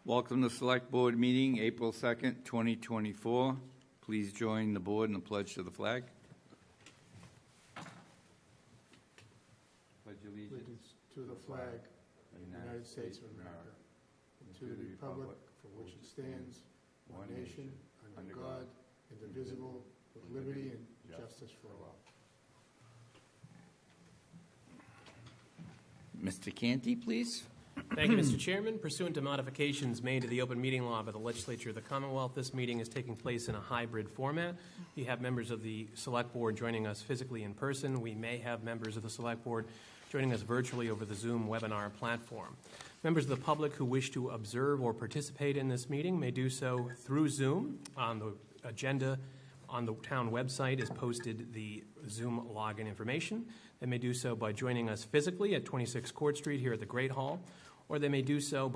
Welcome to Select Board Meeting, April 2nd, 2024. Please join the board in the pledge to the flag. Pledge allegiance to the flag of the United States of America, and to the republic for which it stands, one nation, under God, indivisible, with liberty and justice for all. Mr. Canty, please. Thank you, Mr. Chairman. Pursuant to modifications made to the open meeting law by the Legislature of the Commonwealth, this meeting is taking place in a hybrid format. We have members of the Select Board joining us physically in person. We may have members of the Select Board joining us virtually over the Zoom webinar platform. Members of the public who wish to observe or participate in this meeting may do so through Zoom. On the agenda on the town website is posted the Zoom login information. They may do so by joining us physically at 26 Court Street here at the Great Hall, or they may do so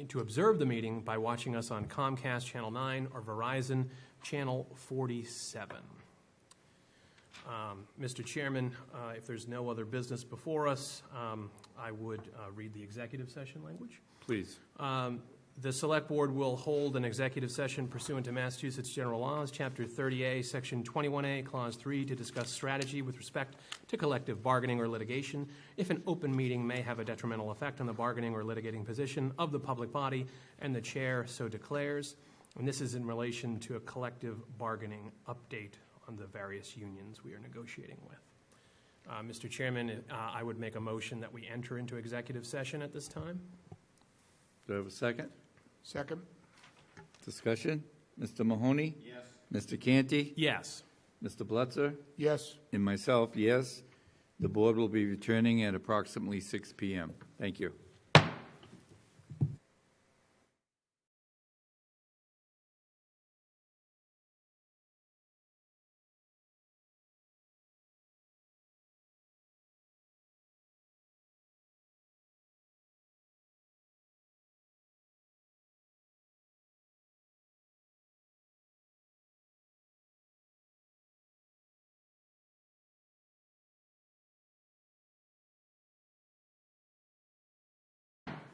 to observe the meeting by watching us on Comcast Channel 9 or Verizon Channel 47. Mr. Chairman, if there's no other business before us, I would read the executive session language. Please. The Select Board will hold an executive session pursuant to Massachusetts General Laws, Chapter 30A, Section 21A, Clause 3, to discuss strategy with respect to collective bargaining or litigation if an open meeting may have a detrimental effect on the bargaining or litigating position of the public body and the chair so declares. And this is in relation to a collective bargaining update on the various unions we are negotiating with. Mr. Chairman, I would make a motion that we enter into executive session at this time. Do I have a second? Second. Discussion? Mr. Mahoney? Yes. Mr. Canty? Yes. Mr. Blutzer? Yes. And myself, yes. The board will be returning at approximately 6 p.m. Thank you.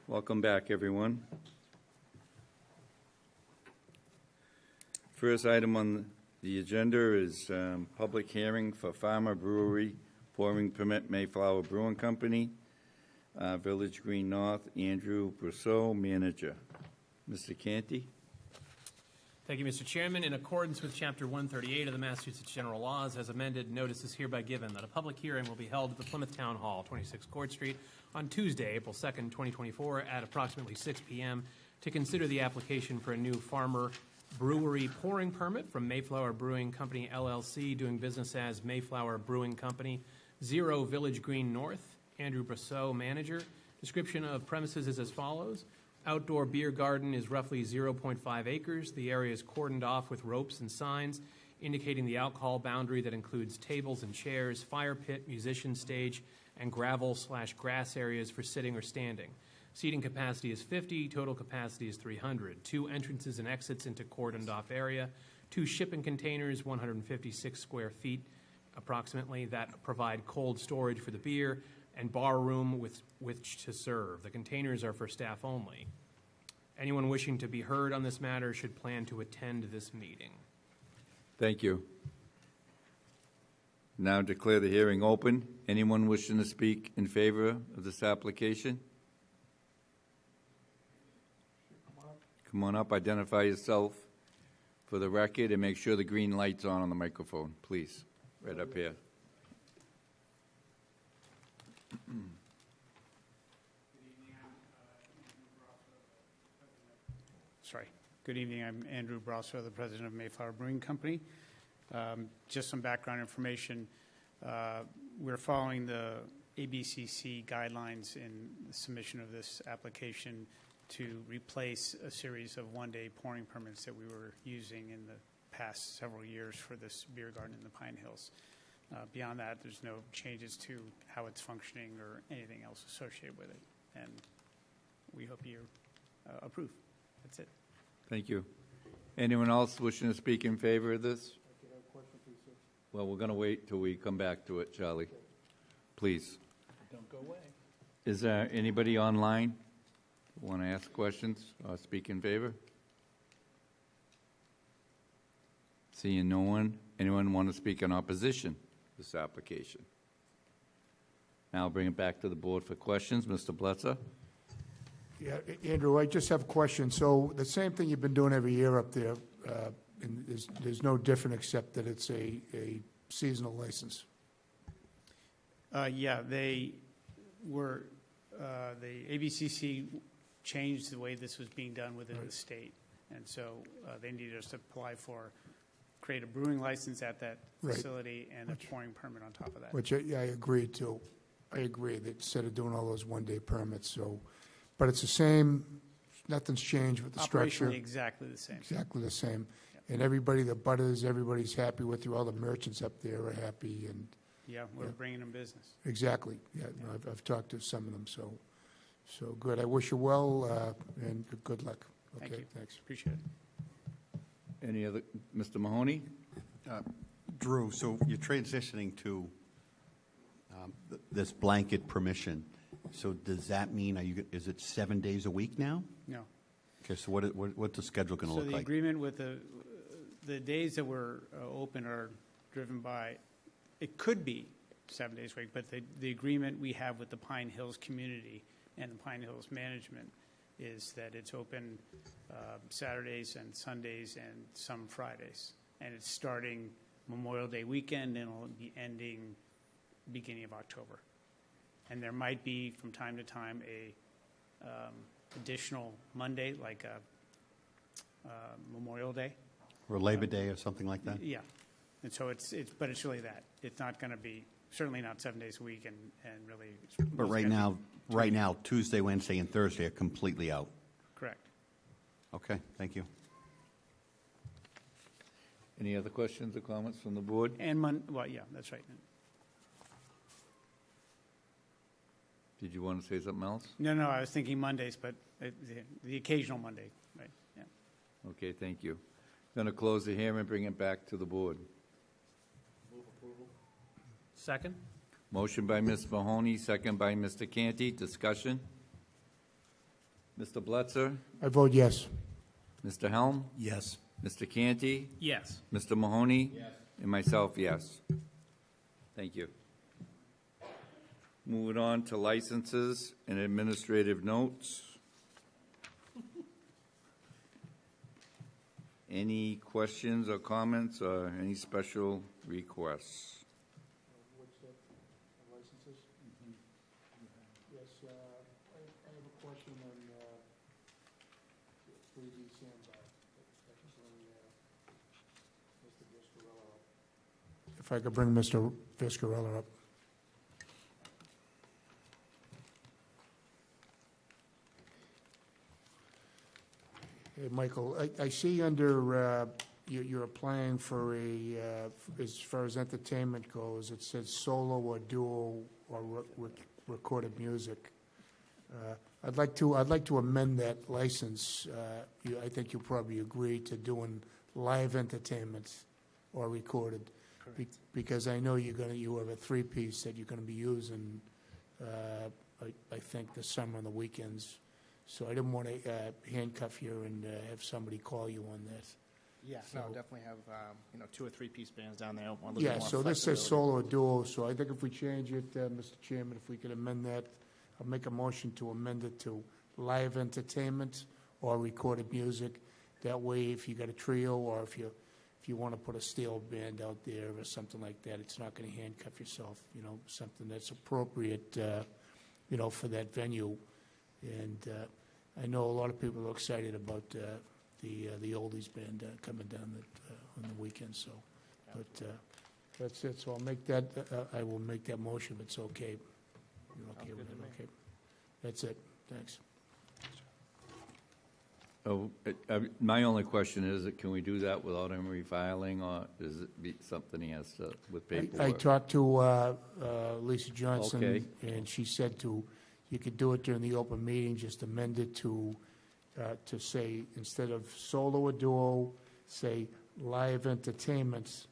Welcome back, everyone. First item on the agenda is public hearing for Farmer Brewery pouring permit, Mayflower Brewing Company, Village Green North, Andrew Brousseau, manager. Mr. Canty? Thank you, Mr. Chairman. In accordance with Chapter 138 of the Massachusetts General Laws, as amended, notice is hereby given that a public hearing will be held at the Plymouth Town Hall, 26 Court Street, on Tuesday, April 2nd, 2024, at approximately 6 p.m. to consider the application for a new Farmer Brewery pouring permit from Mayflower Brewing Company, LLC, doing business as Mayflower Brewing Company, 0 Village Green North. Andrew Brousseau, manager. Description of premises is as follows. Outdoor beer garden is roughly 0.5 acres. The area is cordoned off with ropes and signs indicating the alcohol boundary that includes tables and chairs, fire pit, musician stage, and gravel/grass areas for sitting or standing. Seating capacity is 50, total capacity is 300. 2 entrances and exits into cordoned off area, 2 shipping containers, 156 square feet approximately, that provide cold storage for the beer, and bar room with which to serve. The containers are for staff only. Anyone wishing to be heard on this matter should plan to attend this meeting. Thank you. Now declare the hearing open. Anyone wishing to speak in favor of this application? Come on up, identify yourself for the record, and make sure the green light's on the microphone, please. Right up here. Good evening. I'm Andrew Brousseau, the president of Mayflower Brewing Company. Just some background information. We're following the ABCC guidelines in the submission of this application to replace a series of one-day pouring permits that we were using in the past several years for this beer garden in the Pine Hills. Beyond that, there's no changes to how it's functioning or anything else associated with it. And we hope you approve. That's it. Thank you. Anyone else wishing to speak in favor of this? I have a question, please, sir. Well, we're going to wait till we come back to it, Charlie. Please. Don't go away. Is there anybody online? Want to ask questions or speak in favor? Seeing no one, anyone want to speak in opposition to this application? Now I'll bring it back to the board for questions. Mr. Blitzer? Yeah, Andrew, I just have a question. So the same thing you've been doing every year up there, and there's no different except that it's a seasonal license. Yeah, they were, the ABCC changed the way this was being done within the state. And so they needed us to apply for, create a brewing license at that Right. facility and a pouring permit on top of that. Which I agree to. I agree that instead of doing all those one-day permits, so, but it's the same, nothing's changed with the structure. Operationally exactly the same. Exactly the same. And everybody, the butters, everybody's happy with you, all the merchants up there are happy, and Yeah, we're Yeah. bringing them business. exactly, yeah, no, I've talked to some of them, so good. I wish you well, and good luck. Thank Okay, you. thanks. Appreciate it. Any other, Mr. Mahoney? Drew, so you're transitioning to this blanket permission. So does that mean, is it 7 days a week now? No. Okay, so what's the schedule going to So look the like? agreement with the days that we're open are driven by, it could be 7 days a week, but the agreement we have with the Pine Hills community and the Pine Hills management is that it's open Saturdays and Sundays and some Fridays. And it's starting Memorial Day weekend and it'll be ending beginning of October. And there might be, from time to time, a additional Monday, like a Memorial Day. Or Labor Day or something like that? Yeah. And so but it's really that. It's not going to be, certainly not 7 days a week and really. But right now, Tuesday, Wednesday, and Thursday are completely out. Correct. Okay, thank you. Any other questions or comments from the board? And well, yeah, that's right. Did you want to say something else? No, I was thinking Mondays, but the occasional Monday, right, yeah. Okay, thank you. Going to close the hearing and bring it back to the board. Second? Motion by Ms. Mahoney, second by Mr. Canty. Discussion? Mr. Blitzer? I vote yes. Mr. Helm? Yes. Mr. Canty? Yes. Mr. Mahoney? Yes. And myself, yes. Thank you. Moving on to licenses and administrative notes. Any questions or comments or any special requests? What's that, licenses? Yes, I have a question on 3D Sandbar. That was on Mr. Viscarella up. If I could bring Mr. Viscarella up. Hey, Michael, I see under, you're applying for as far as entertainment goes, it says solo or duo or recorded music. I'd like to amend that license. I think you'll probably agree to doing live entertainment or recorded. Because I know you have a three-piece that you're gonna be using, I think this summer on the weekends. So I didn't want to handcuff you and have somebody call you on that. Yeah, no, So- definitely have, 2 or 3 piece bands down there. Want a little Yeah, bit more so this says flexibility. solo or duo, so I think if we change it, Mr. Chairman, if we could amend that, I'll make a motion to amend it to live entertainment or recorded music. That way, if you got a trio or if you want to put a steel band out there or something like that, it's not going to handcuff yourself, something that's appropriate, for that venue. And I know a lot of people are excited about the oldies band coming down on the weekend, so. But that's it, so I'll make that, I will make that motion if it's okay. You're okay with it, okay? That's it, thanks. Oh, my only question is, can we do that without him refiling, or is it be something he has to, with I paperwork? talked to Lisa Johnson, Okay. and she said you could do it during the open meeting, just amend it to say, instead of solo or duo, say live entertainment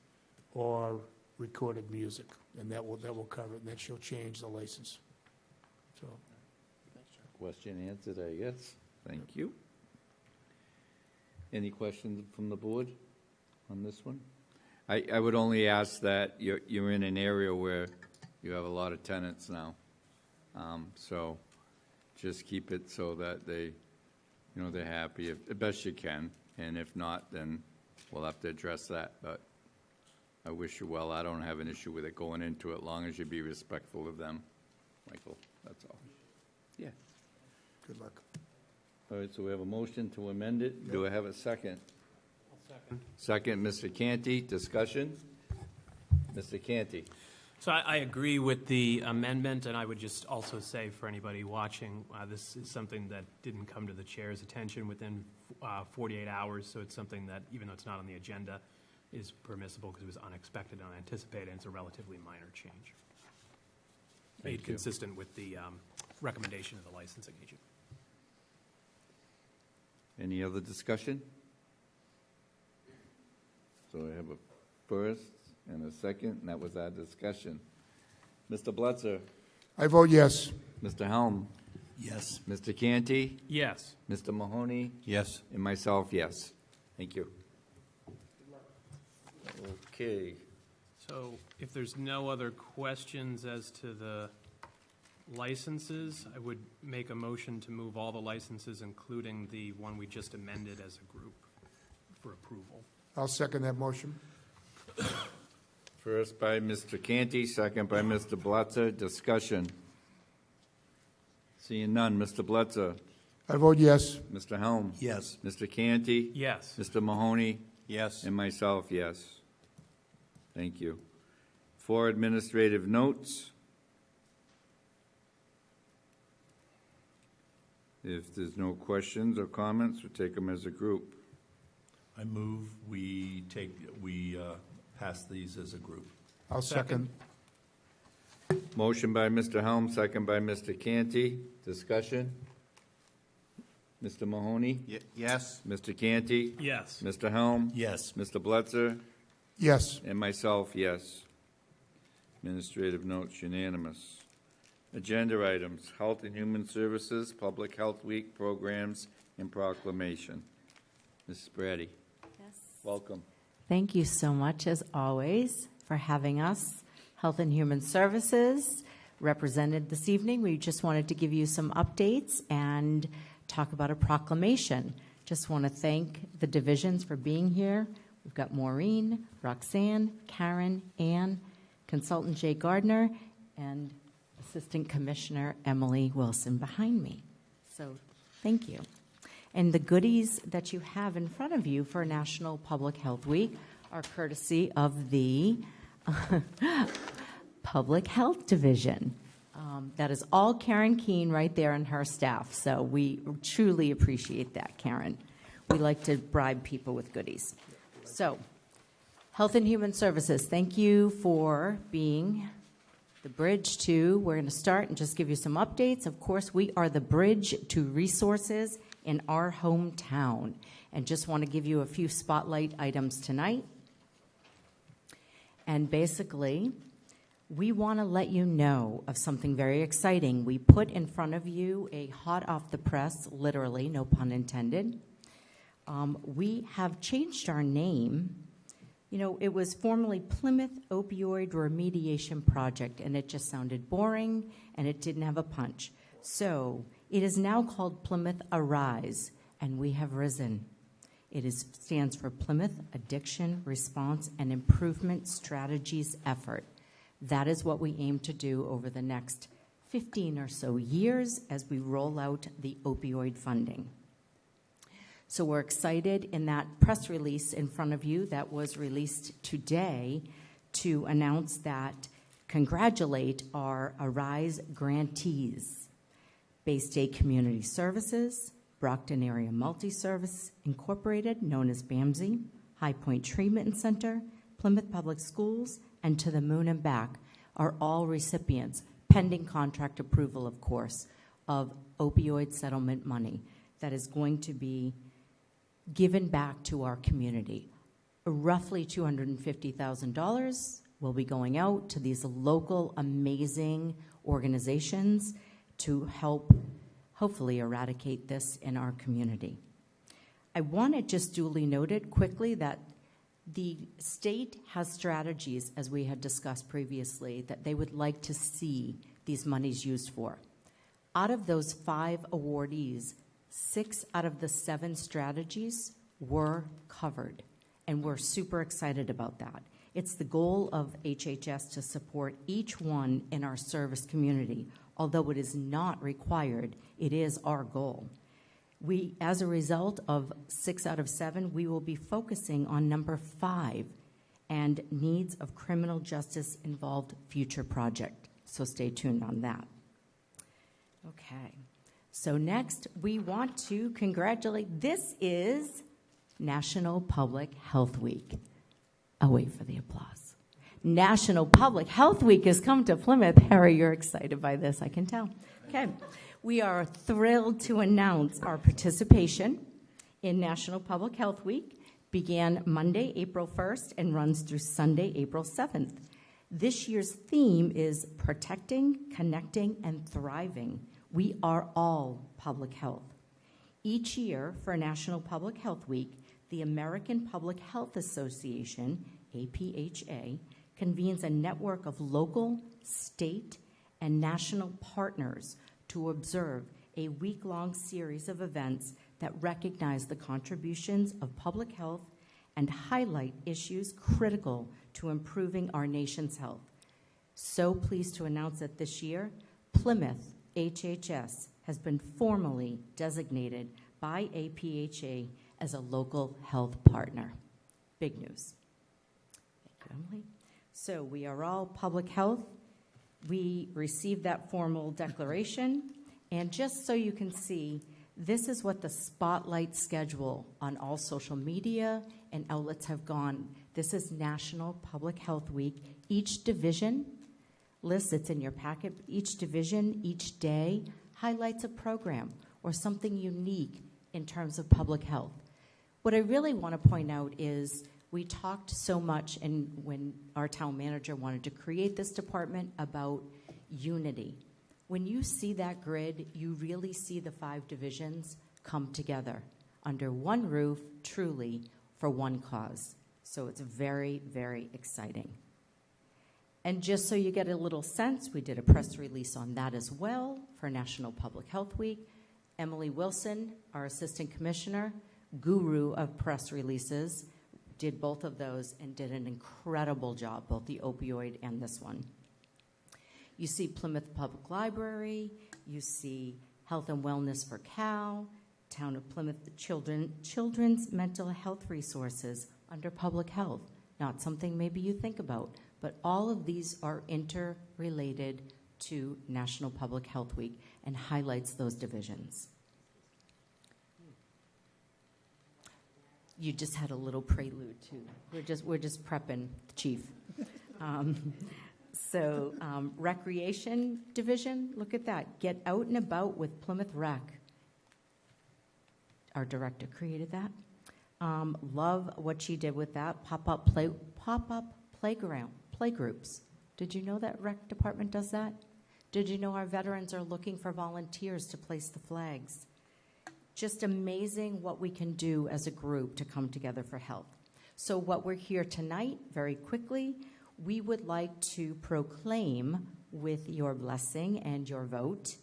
or recorded music, and that will cover it, and then she'll change the license. So, Question answered, I guess. Thank you. Any questions from the board on this one? I would only ask that you're in an area where you have a lot of tenants now. So just keep it so that they, they're happy the best you can. And if not, then we'll have to address that. But I wish you well. I don't have an issue with it going into it, as long as you be respectful of them, Michael. That's all. Yeah. Good luck. All right, so we have a motion to amend it. Do I have a second? Second, Mr. Canty. Discussion? Mr. Canty. So I agree with the amendment, and I would just also say for anybody watching, this is something that didn't come to the chair's attention within 48 hours, so it's something that, even though it's not on the agenda, is permissible because it was unexpected and unanticipated, and it's a relatively minor change. Thank Made you. consistent with the recommendation of the licensing agent. Any other discussion? So I have a first and a second, and that was our discussion. Mr. Blutzer? I vote yes. Mr. Helm? Yes. Mr. Canty? Yes. Mr. Mahoney? Yes. And myself, yes. Thank you. Okay. So if there's no other questions as to the licenses, I would make a motion to move all the licenses, including the one we just amended, as a group for approval. I'll second that motion. First by Mr. Canty, second by Mr. Blutzer. Discussion. Seeing none. Mr. Blutzer? I vote yes. Mr. Helm? Yes. Mr. Canty? Yes. Mr. Mahoney? Yes. And myself, yes. Thank you. 4 administrative notes. If there's no questions or comments, we'll take them as a group. I move we pass these as a group. I'll second. Motion by Mr. Helm, second by Mr. Canty. Discussion? Mr. Mahoney? Yes. Mr. Canty? Yes. Mr. Helm? Yes. Mr. Blutzer? Yes. And myself, yes. Administrative notes unanimous. Agenda items, Health and Human Services, Public Health Week programs, and proclamation. Mrs. Brady, Yes. welcome. Thank you so much, as always, for having us. Health and Human Services represented this evening. We just wanted to give you some updates and talk about a proclamation. Just want to thank the divisions for being here. We've got Maureen, Roxanne, Karen, Ann, Consultant Jay Gardner, and Assistant Commissioner Emily Wilson behind me. So thank you. And the goodies that you have in front of you for National Public Health Week are courtesy of the Public Health Division. That is all Karen Keene right there and her staff. So we truly appreciate that, Karen. We like to bribe people with goodies. So, Health and Human Services, thank you for being the bridge to, we're going to start and just give you some updates. Of course, we are the bridge to resources in our hometown. And just want to give you a few spotlight items tonight. And basically, we want to let you know of something very exciting. We put in front of you a hot off the press, literally, no pun intended. We have changed our name. You know, it was formerly Plymouth Opioid Remediation Project, and it just sounded boring, and it didn't have a punch. So it is now called Plymouth Arise, and we have risen. It stands for Plymouth Addiction Response and Improvement Strategies Effort. That is what we aim to do over the next 15 or so years as we roll out the opioid funding. So we're excited in that press release in front of you that was released today to announce that, congratulate our Arise grantees, Bay State Community Services, Brockton Area Multi-Service Incorporated, known as BAMSI, High Point Treatment Center, Plymouth Public Schools, and To the Moon and Back are all recipients, pending contract approval, of course, of opioid settlement money that is going to be given back to our community. Roughly $250,000 will be going out to these local amazing organizations to help hopefully eradicate this in our community. I want it just duly noted quickly that the state has strategies, as we had discussed previously, that they would like to see these monies used for. Out of those 5 awardees, 6 out of the 7 strategies were covered, and we're super excited about that. It's the goal of HHS to support each one in our service community. Although it is not required, it is our goal. We, as a result of 6 out of 7, we will be focusing on number 5 and needs of criminal justice involved future project. So stay tuned on that. Okay. So next, we want to congratulate, this is National Public Health Week. I'll wait for the applause. National Public Health Week has come to Plymouth. Harry, you're excited by this, I can tell. Okay. We are thrilled to announce our participation in National Public Health Week. Began Monday, April 1st, and runs through Sunday, April 7th. This year's theme is Protecting, Connecting, and Thriving. We are all public health. Each year for National Public Health Week, the American Public Health Association, APHA, convenes a network of local, state, and national partners to observe a week-long series of events that recognize the contributions of public health and highlight issues critical to improving our nation's health. So pleased to announce that this year, Plymouth HHS has been formally designated by APHA as a local health partner. Big news. Thank you, Emily. So we are all public health. We received that formal declaration, and just so you can see, this is what the spotlight schedule on all social media and outlets have gone. This is National Public Health Week. Each division lists, it's in your packet, each division, each day, highlights a program or something unique in terms of public health. What I really want to point out is we talked so much, and when our town manager wanted to create this department, about unity. When you see that grid, you really see the 5 divisions come together under one roof, truly, for one cause. So it's very, very exciting. And just so you get a little sense, we did a press release on that as well for National Public Health Week. Emily Wilson, our Assistant Commissioner, guru of press releases, did both of those and did an incredible job, both the opioid and this one. You see Plymouth Public Library, you see Health and Wellness for Cal, Town of Plymouth Children's Mental Health Resources under Public Health. Not something maybe you think about, but all of these are interrelated to National Public Health Week and highlights those divisions. You just had a little prelude too. We're just prepping, Chief. Recreation Division, look at that. Get out and about with Plymouth Rec. Our director created that. Love what she did with that. Pop-up playgroups. Did you know that rec department does that? Did you know our veterans are looking for volunteers to place the flags? Just amazing what we can do as a group to come together for health. So what we're here tonight, very quickly, we would like to proclaim with your blessing and your vote.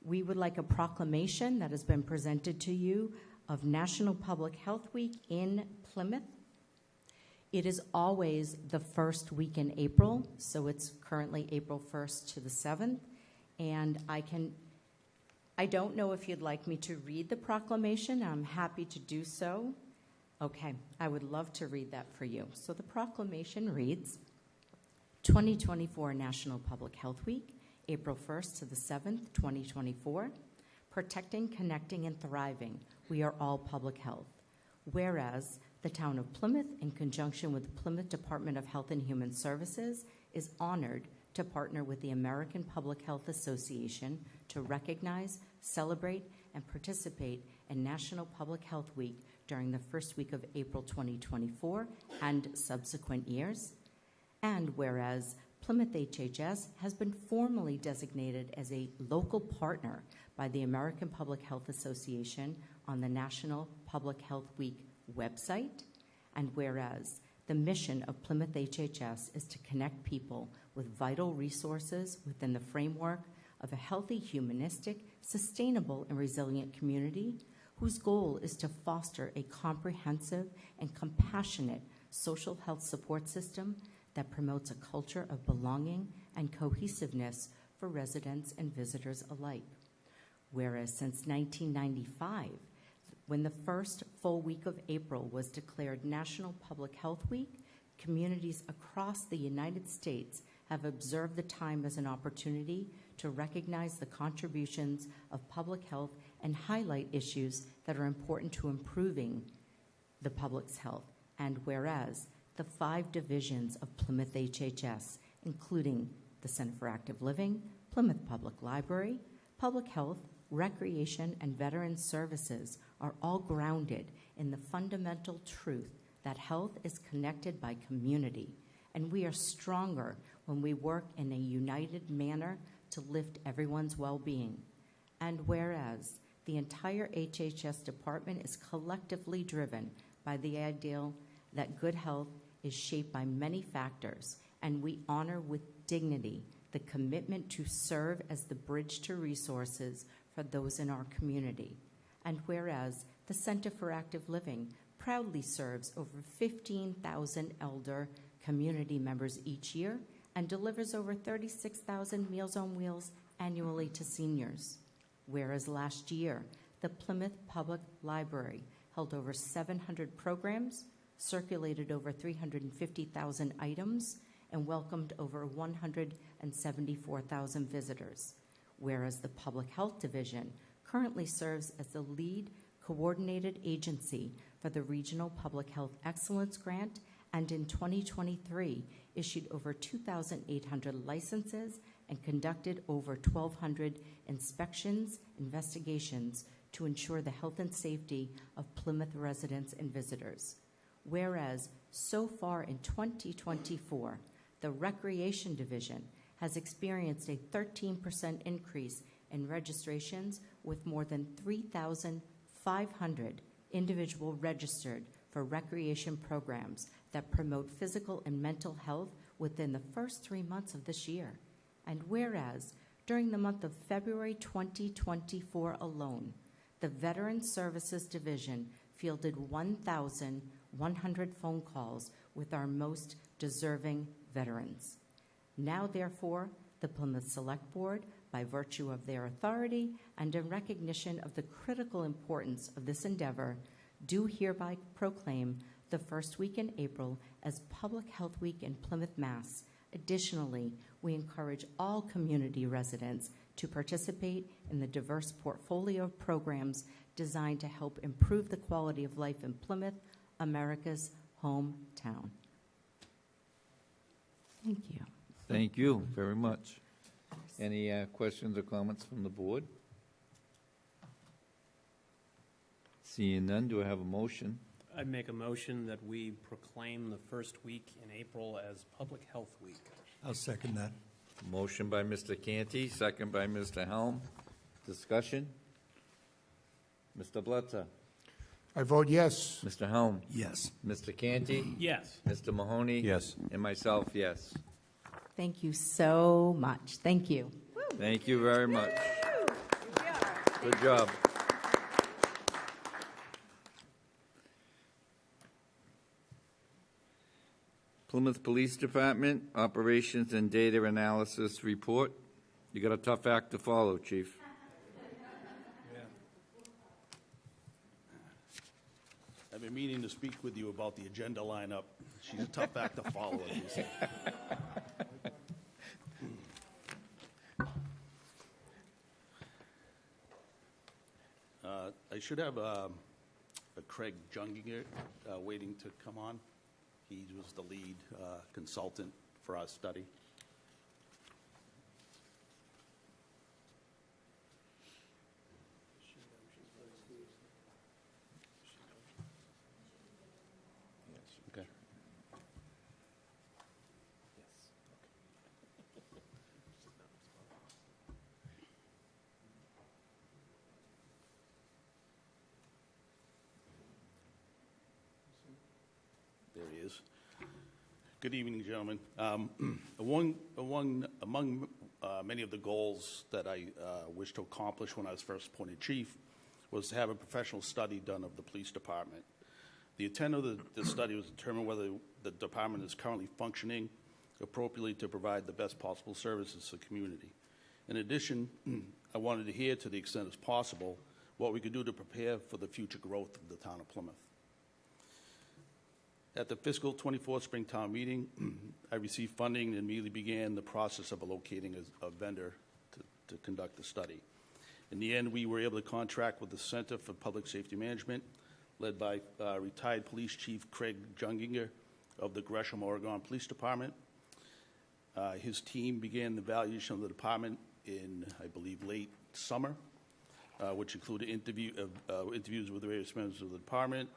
We would like a proclamation that has been presented to you of National Public Health Week in Plymouth. It is always the first week in April, so it's currently April 1st to the 7th. And I don't know if you'd like me to read the proclamation. I'm happy to do so. Okay, I would love to read that for you. So the proclamation reads, 2024 National Public Health Week, April 1st to the 7th, 2024. Protecting, Connecting, and Thriving. We are all public health. Whereas the town of Plymouth, in conjunction with the Plymouth Department of Health and Human Services, is honored to partner with the American Public Health Association to recognize, celebrate, and participate in National Public Health Week during the first week of April 2024 and subsequent years. And whereas Plymouth HHS has been formally designated as a local partner by the American Public Health Association on the National Public Health Week website. And whereas the mission of Plymouth HHS is to connect people with vital resources within the framework of a healthy, humanistic, sustainable, and resilient community whose goal is to foster a comprehensive and compassionate social health support system that promotes a culture of belonging and cohesiveness for residents and visitors alike. Whereas since 1995, when the first full week of April was declared National Public Health Week, communities across the United States have observed the time as an opportunity to recognize the contributions of public health and highlight issues that are important to improving the public's health. And whereas the 5 divisions of Plymouth HHS, including the Center for Active Living, Plymouth Public Library, Public Health, Recreation, and Veterans Services, are all grounded in the fundamental truth that health is connected by community, and we are stronger when we work in a united manner to lift everyone's well-being. And whereas the entire HHS department is collectively driven by the ideal that good health is shaped by many factors, and we honor with dignity the commitment to serve as the bridge to resources for those in our community. And whereas the Center for Active Living proudly serves over 15,000 elder community members each year and delivers over 36,000 Meals on Wheels annually to seniors. Whereas last year, the Plymouth Public Library held over 700 programs, circulated over 350,000 items, and welcomed over 174,000 visitors. Whereas the Public Health Division currently serves as the lead coordinated agency for the Regional Public Health Excellence Grant, and in 2023 issued over 2,800 licenses and conducted over 1,200 investigations to ensure the health and safety of Plymouth residents and visitors. Whereas so far in 2024, the Recreation Division has experienced a 13% increase in registrations, with more than 3,500 individuals registered for recreation programs that promote physical and mental health within the first 3 months of this year. And whereas during the month of February 2024 alone, the Veterans Services Division fielded 1,100 phone calls with our most deserving veterans. Now, therefore, the Plymouth Select Board, by virtue of their authority and in recognition of the critical importance of this endeavor, do hereby proclaim the first week in April as Public Health Week in Plymouth, Mass. Additionally, we encourage all community residents to participate in the diverse portfolio of programs designed to help improve the quality of life in Plymouth, America's hometown. Thank you. Thank you very much. Any questions or comments from the board? Seeing none, do I have a motion? I'd make a motion that we proclaim the first week in April as Public Health Week. I'll second that. Motion by Mr. Canty, second by Mr. Helm. Discussion? Mr. Blitzer? I vote yes. Mr. Helm? Yes. Mr. Canty? Yes. Mr. Mahoney? Yes. And myself, yes. Thank you so much. Thank you. Thank you very much. Good job. Plymouth Police Department Operations and Data Analysis Report. You got a tough act to follow, Chief. I've been meaning to speak with you about the agenda lineup. She's a tough act to follow, as you say. I should have a Craig Junginger waiting to come on. He was the lead consultant for our study. Okay. Good evening, gentlemen. Among many of the goals that I wished to accomplish when I was first appointed chief was to have a professional study done of the police department. The intent of the study was to determine whether the department is currently functioning appropriately to provide the best possible services to the community. In addition, I wanted to hear, to the extent as possible, what we could do to prepare for the future growth of the town of Plymouth. At the fiscal 24 Springtown meeting, I received funding and immediately began the process of locating a vendor to conduct the study. In the end, we were able to contract with the Center for Public Safety Management, led by retired Police Chief Craig Junginger of the Gresham, Oregon Police Department. His team began the evaluation of the department in, I believe, late summer, which included interviews with various members of the department,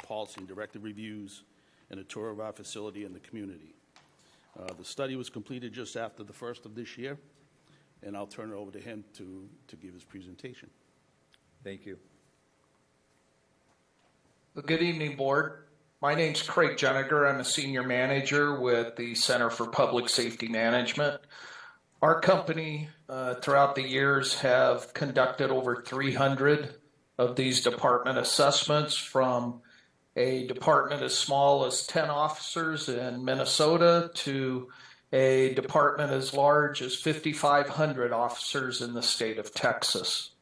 policy and directive reviews, and a tour of our facility and the community. The study was completed just after the first of this year, and I'll turn it over to him to give his presentation. Thank you. Well, good evening, Board. My name's Craig Jeniger. I'm a senior manager with the Center for Public Safety Management. Our company, throughout the years, have conducted over 300 of these department assessments, from a department as small as 10 officers in Minnesota to a department as large as 5,500 officers in the state of Texas.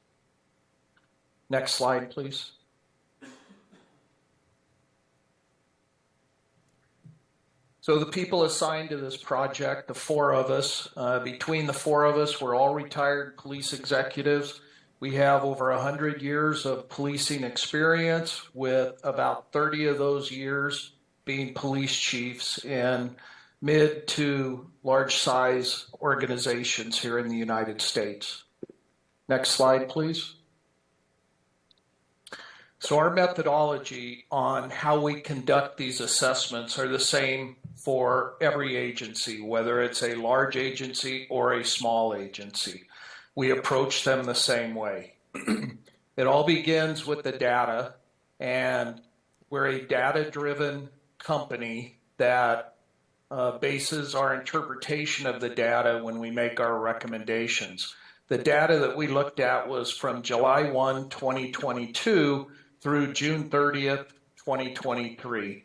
Next slide, please. So the people assigned to this project, the four of us, between the four of us, we're all retired police executives. We have over 100 years of policing experience, with about 30 of those years being police chiefs in mid to large size organizations here in the United States. Next slide, please. So our methodology on how we conduct these assessments are the same for every agency, whether it's a large agency or a small agency. We approach them the same way. It all begins with the data, and we're a data-driven company that bases our interpretation of the data when we make our recommendations. The data that we looked at was from July 1, 2022 through June 30th, 2023.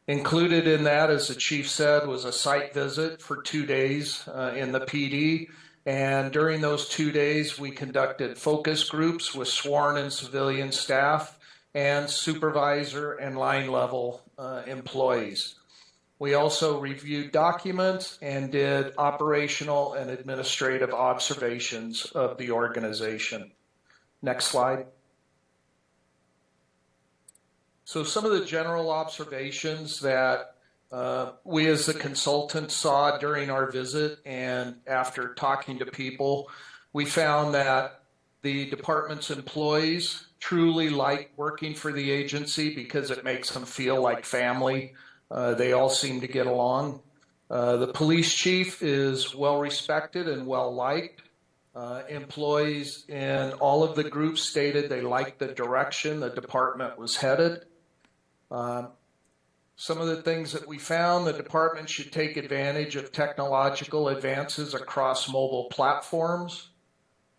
Included in that, as the chief said, was a site visit for 2 days in the PD. And during those 2 days, we conducted focus groups with sworn and civilian staff and supervisor and line level employees. We also reviewed documents and did operational and administrative observations of the organization. Next slide. So some of the general observations that we as the consultants saw during our visit, and after talking to people, we found that the department's employees truly like working for the agency because it makes them feel like family. They all seem to get along. The police chief is well respected and well liked. Employees in all of the groups stated they liked the direction the department was headed. Some of the things that we found: the department should take advantage of technological advances across mobile platforms.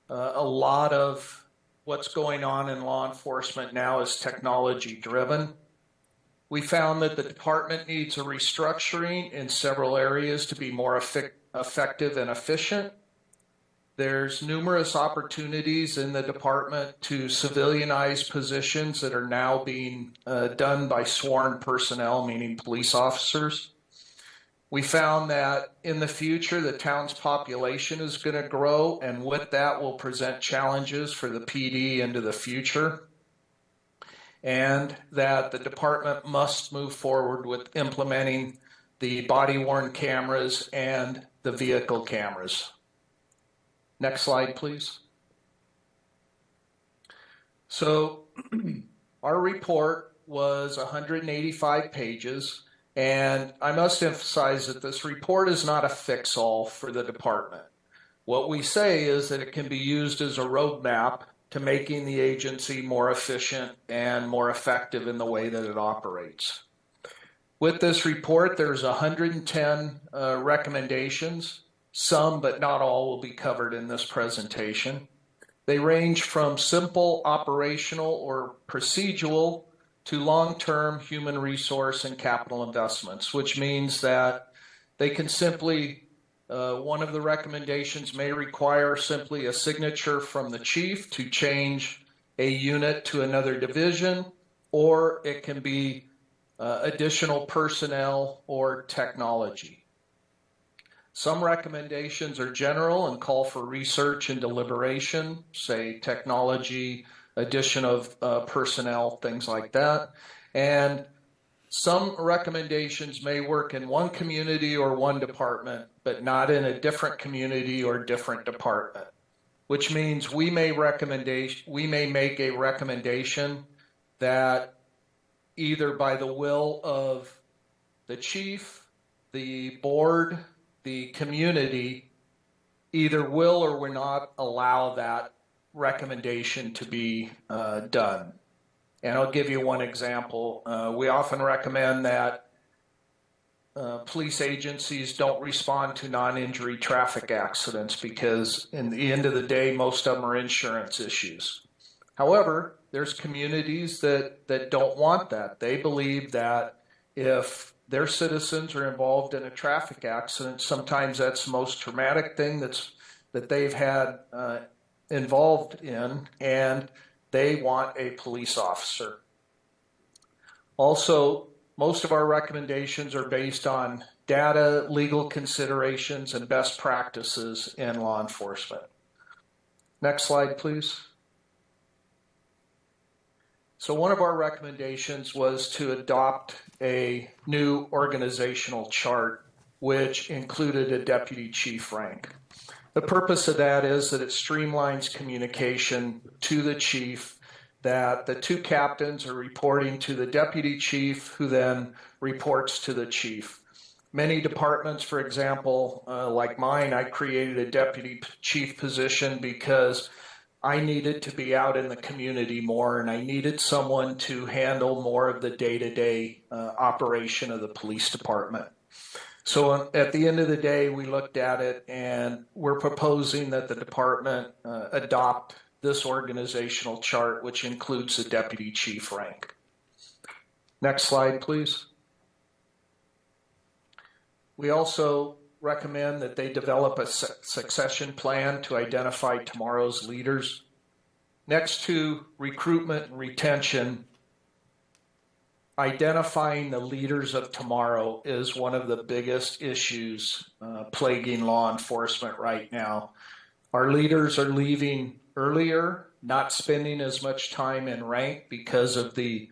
A lot of what's going on in law enforcement now is technology driven. We found that the department needs a restructuring in several areas to be more effective and efficient. There's numerous opportunities in the department to civilianize positions that are now being done by sworn personnel, meaning police officers. We found that in the future, the town's population is going to grow, and with that will present challenges for the PD into the future, and that the department must move forward with implementing the body-worn cameras and the vehicle cameras. Next slide, please. So our report was 185 pages, and I must emphasize that this report is not a fix-all for the department. What we say is that it can be used as a roadmap to making the agency more efficient and more effective in the way that it operates. With this report, there's 110 recommendations. Some, but not all, will be covered in this presentation. They range from simple operational or procedural to long-term human resource and capital investments, which means that they can simply, one of the recommendations may require simply a signature from the chief to change a unit to another division, or it can be additional personnel or technology. Some recommendations are general and call for research and deliberation, say technology, addition of personnel, things like that. And some recommendations may work in one community or one department, but not in a different community or different department, which means we may make a recommendation that either by the will of the chief, the board, the community, either will or will not allow that recommendation to be done. And I'll give you one example. We often recommend that police agencies don't respond to non-injury traffic accidents because in the end of the day, most of them are insurance issues. However, there's communities that don't want that. They believe that if their citizens are involved in a traffic accident, sometimes that's the most traumatic thing that they've had involved in, and they want a police officer. Also, most of our recommendations are based on data, legal considerations, and best practices in law enforcement. Next slide, please. So one of our recommendations was to adopt a new organizational chart, which included a deputy chief rank. The purpose of that is that it streamlines communication to the chief, that the two captains are reporting to the deputy chief, who then reports to the chief. Many departments, for example, like mine, I created a deputy chief position because I needed to be out in the community more, and I needed someone to handle more of the day-to-day operation of the police department. So at the end of the day, we looked at it, and we're proposing that the department adopt this organizational chart, which includes the deputy chief rank. Next slide, please. We also recommend that they develop a succession plan to identify tomorrow's leaders. Next to recruitment and retention, identifying the leaders of tomorrow is one of the biggest issues plaguing law enforcement right now. Our leaders are leaving earlier, not spending as much time in rank because of the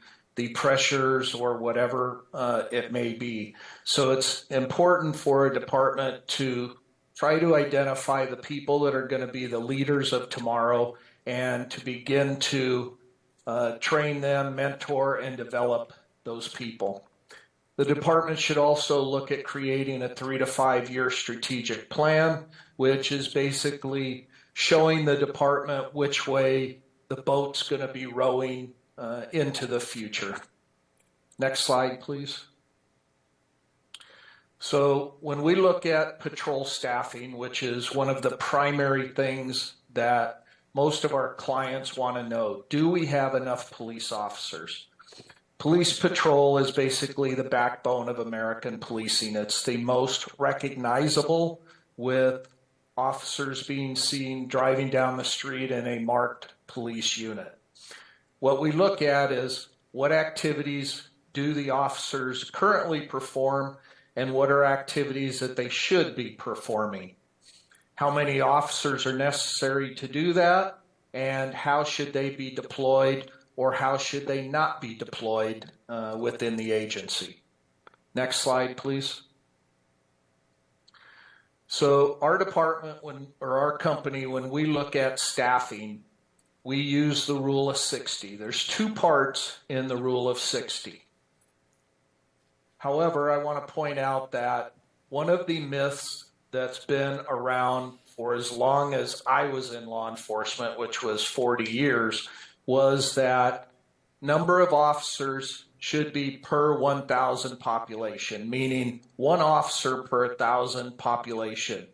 pressures or whatever it may be. So it's important for a department to try to identify the people that are going to be the leaders of tomorrow and to begin to train them, mentor, and develop those people. The department should also look at creating a 3 to 5 year strategic plan, which is basically showing the department which way the boat's going to be rowing into the future. Next slide, please. So when we look at patrol staffing, which is one of the primary things that most of our clients want to know, do we have enough police officers? Police patrol is basically the backbone of American policing. It's the most recognizable, with officers being seen driving down the street in a marked police unit. What we look at is what activities do the officers currently perform and what are activities that they should be performing. How many officers are necessary to do that, and how should they be deployed or how should they not be deployed within the agency. Next slide, please. So our department, our company, when we look at staffing, we use the rule of 60. There's 2 parts in the rule of 60. However, I want to point out that one of the myths that's been around for as long as I was in law enforcement, which was 40 years, was that number of officers should be per 1,000 population, meaning one officer per 1,000 population.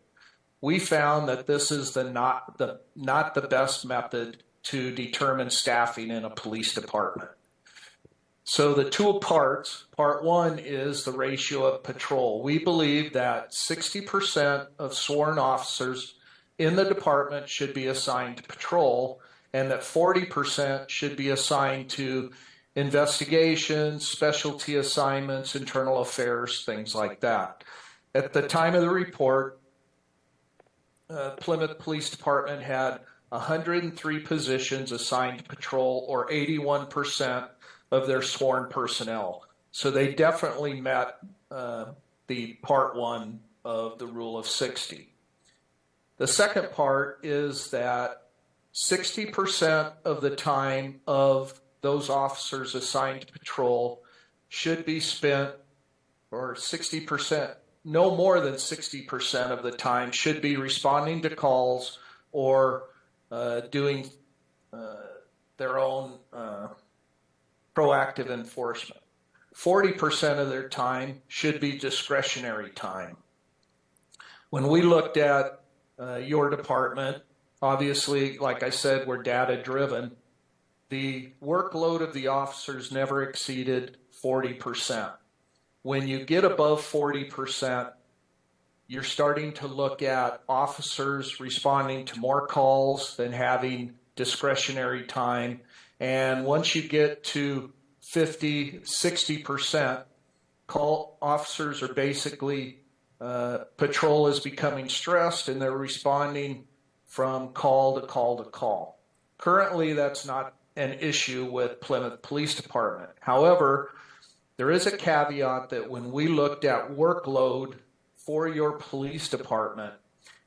We found that this is not the best method to determine staffing in a police department. So the two parts, part one is the ratio of patrol. We believe that 60% of sworn officers in the department should be assigned to patrol, and that 40% should be assigned to investigations, specialty assignments, internal affairs, things like that. At the time of the report, Plymouth Police Department had 103 positions assigned to patrol, or 81% of their sworn personnel. So they definitely met the part one of the rule of 60. The second part is that 60% of the time of those officers assigned to patrol should be spent, or 60%, no more than 60% of the time should be responding to calls or doing their own proactive enforcement. 40% of their time should be discretionary time. When we looked at your department, obviously, like I said, we're data driven. The workload of the officers never exceeded 40%. When you get above 40%, you're starting to look at officers responding to more calls than having discretionary time. And once you get to 50, 60%, officers are basically, patrol is becoming stressed and they're responding from call to call to call. Currently, that's not an issue with Plymouth Police Department. However, there is a caveat that when we looked at workload for your police department,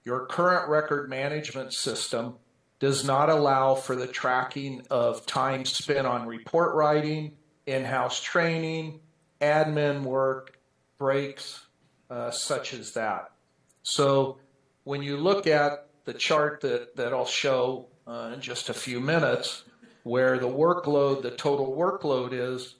your current record management system does not allow for the tracking of time spent on report writing, in-house training, admin work, breaks, such as that. So when you look at the chart that I'll show in just a few minutes, where the workload, the total workload is,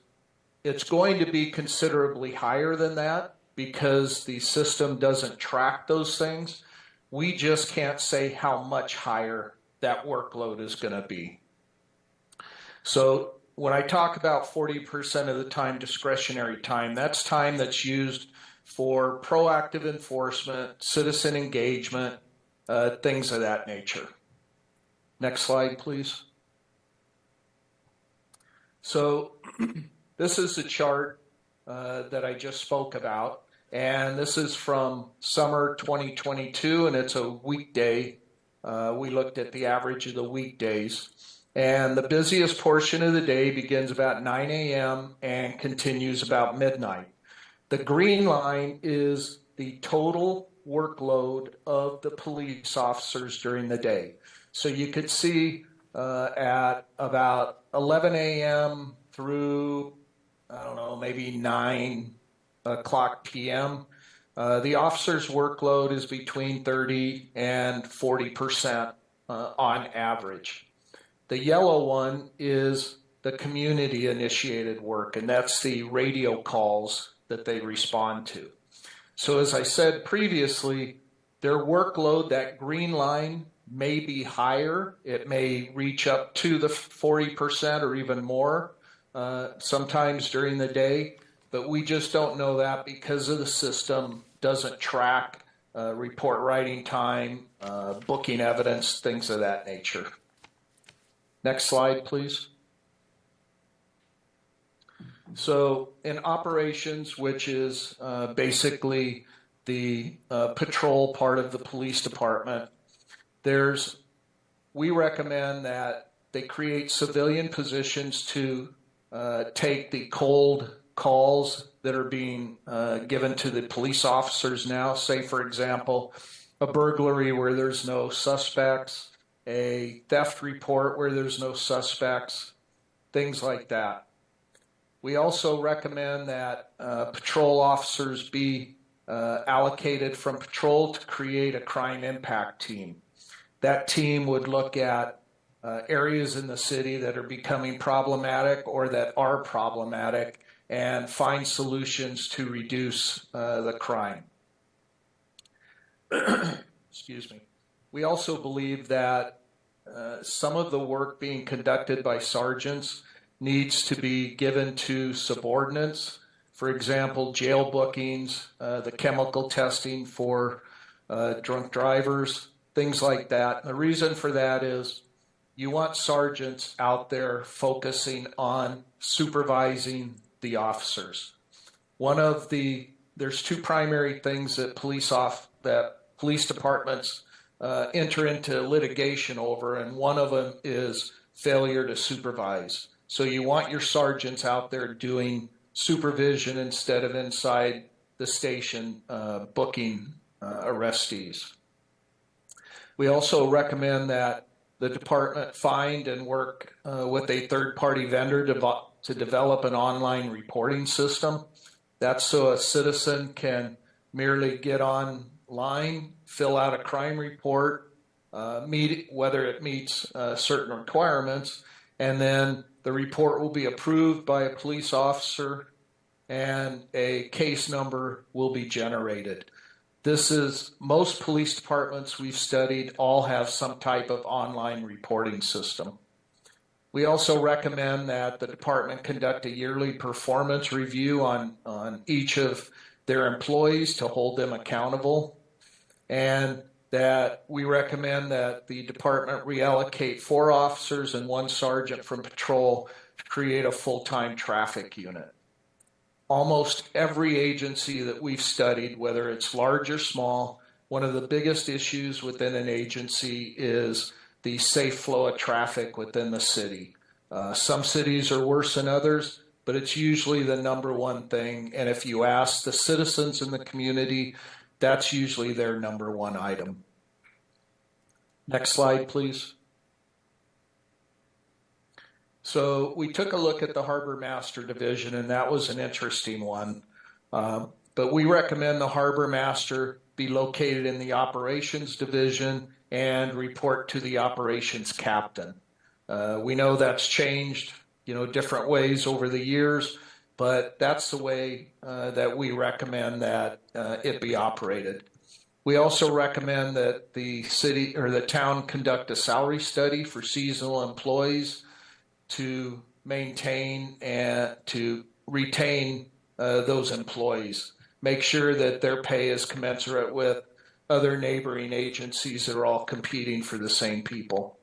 it's going to be considerably higher than that because the system doesn't track those things. We just can't say how much higher that workload is going to be. So when I talk about 40% of the time discretionary time, that's time that's used for proactive enforcement, citizen engagement, things of that nature. Next slide, please. So this is the chart that I just spoke about, and this is from summer 2022, and it's a weekday. We looked at the average of the weekdays, and the busiest portion of the day begins about 9 a.m. and continues about midnight. The green line is the total workload of the police officers during the day. So you could see at about 11 a.m. through, I don't know, maybe 9 o'clock p.m., the officer's workload is between 30 and 40% on average. The yellow one is the community-initiated work, and that's the radio calls that they respond to. So as I said previously, their workload, that green line, may be higher. It may reach up to the 40% or even more sometimes during the day, but we just don't know that because of the system doesn't track report writing time, booking evidence, things of that nature. Next slide, please. So in operations, which is basically the patrol part of the police department, we recommend that they create civilian positions to take the cold calls that are being given to the police officers now. Say, for example, a burglary where there's no suspects, a theft report where there's no suspects, things like that. We also recommend that patrol officers be allocated from patrol to create a crime impact team. That team would look at areas in the city that are becoming problematic or that are problematic and find solutions to reduce the crime. Excuse me. We also believe that some of the work being conducted by sergeants needs to be given to subordinates. For example, jail bookings, the chemical testing for drunk drivers, things like that. And the reason for that is you want sergeants out there focusing on supervising the officers. There's two primary things that police departments enter into litigation over, and one of them is failure to supervise. So you want your sergeants out there doing supervision instead of inside the station booking arrestees. We also recommend that the department find and work with a third-party vendor to develop an online reporting system. That's so a citizen can merely get online, fill out a crime report, whether it meets certain requirements, and then the report will be approved by a police officer and a case number will be generated. Most police departments we've studied all have some type of online reporting system. We also recommend that the department conduct a yearly performance review on each of their employees to hold them accountable, and that we recommend that the department reallocate 4 officers and 1 sergeant from patrol to create a full-time traffic unit. Almost every agency that we've studied, whether it's large or small, one of the biggest issues within an agency is the safe flow of traffic within the city. Some cities are worse than others, but it's usually the number one thing. And if you ask the citizens in the community, that's usually their number one item. Next slide, please. So we took a look at the Harbor Master Division, and that was an interesting one. But we recommend the Harbor Master be located in the Operations Division and report to the Operations Captain. We know that's changed, different ways over the years, but that's the way that we recommend that it be operated. We also recommend that the city or the town conduct a salary study for seasonal employees to maintain and to retain those employees. Make sure that their pay is commensurate with other neighboring agencies that are all competing for the same people.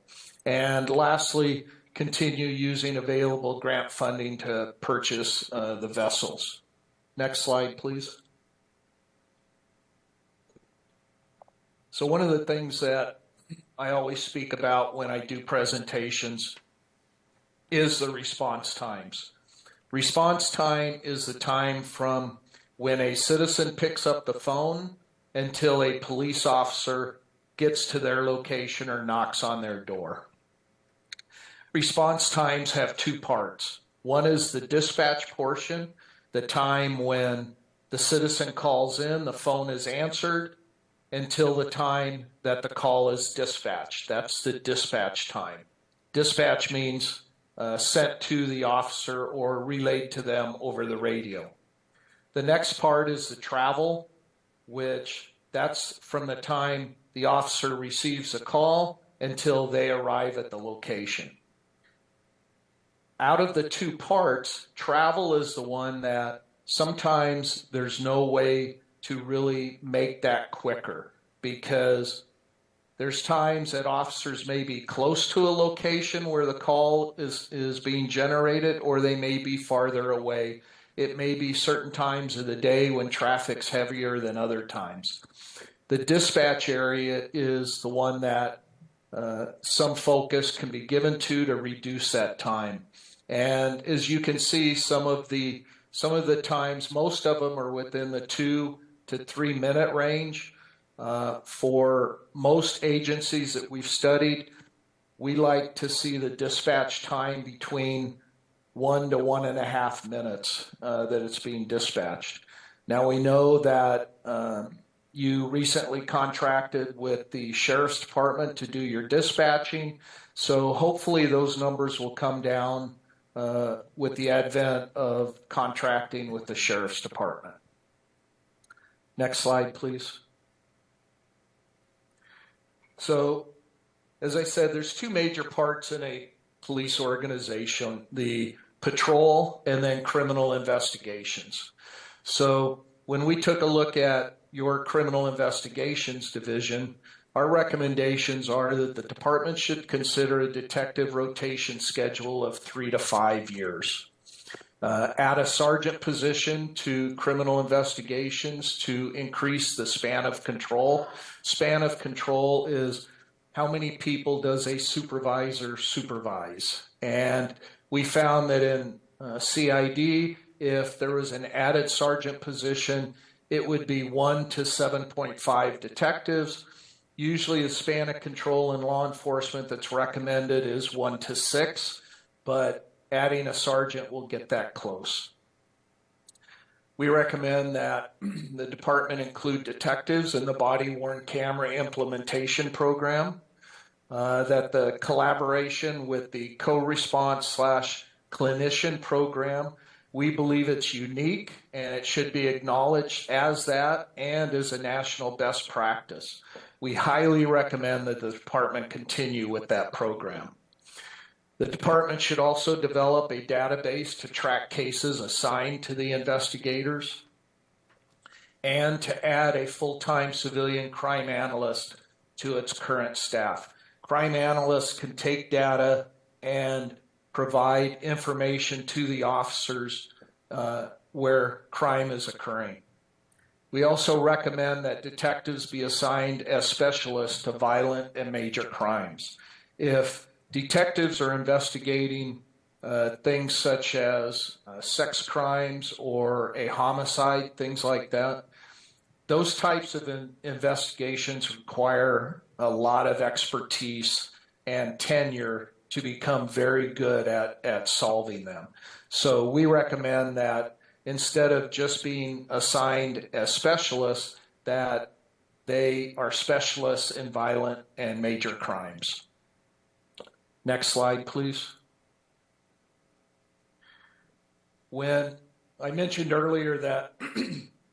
And lastly, continue using available grant funding to purchase the vessels. Next slide, please. So one of the things that I always speak about when I do presentations is the response times. Response time is the time from when a citizen picks up the phone until a police officer gets to their location or knocks on their door. Response times have 2 parts. One is the dispatch portion, the time when the citizen calls in, the phone is answered, until the time that the call is dispatched. That's the dispatch time. Dispatch means sent to the officer or relayed to them over the radio. The next part is the travel, which that's from the time the officer receives a call until they arrive at the location. Out of the 2 parts, travel is the one that sometimes there's no way to really make that quicker, because there's times that officers may be close to a location where the call is being generated, or they may be farther away. It may be certain times of the day when traffic's heavier than other times. The dispatch area is the one that some focus can be given to reduce that time. And as you can see, some of the times, most of them are within the 2 to 3 minute range. For most agencies that we've studied, we like to see the dispatch time between 1 to 1.5 minutes that it's being dispatched. Now we know that you recently contracted with the Sheriff's Department to do your dispatching, so hopefully those numbers will come down with the advent of contracting with the sheriff's department. Next slide, please. So, as I said, there's two major parts in a police organization, the patrol and then criminal investigations. So when we took a look at your criminal investigations division, our recommendations are that the department should consider a detective rotation schedule of 3 to 5 years. Add a sergeant position to criminal investigations to increase the span of control. Span of control is how many people does a supervisor supervise? And we found that in CID, if there was an added sergeant position, it would be 1 to 7.5 detectives. Usually the span of control in law enforcement that's recommended is 1 to 6, but adding a sergeant will get that close. We recommend that the department include detectives in the body-worn camera implementation program, that the collaboration with the co-response / clinician program, we believe it's unique and it should be acknowledged as that and as a national best practice. We highly recommend that the department continue with that program. The department should also develop a database to track cases assigned to the investigators and to add a full-time civilian crime analyst to its current staff. Crime analysts can take data and provide information to the officers where crime is occurring. We also recommend that detectives be assigned as specialists to violent and major crimes. If detectives are investigating things such as sex crimes or a homicide, things like that, those types of investigations require a lot of expertise and tenure to become very good at solving them. So we recommend that instead of just being assigned as specialists, that they are specialists in violent and major crimes. Next slide, please. When I mentioned earlier that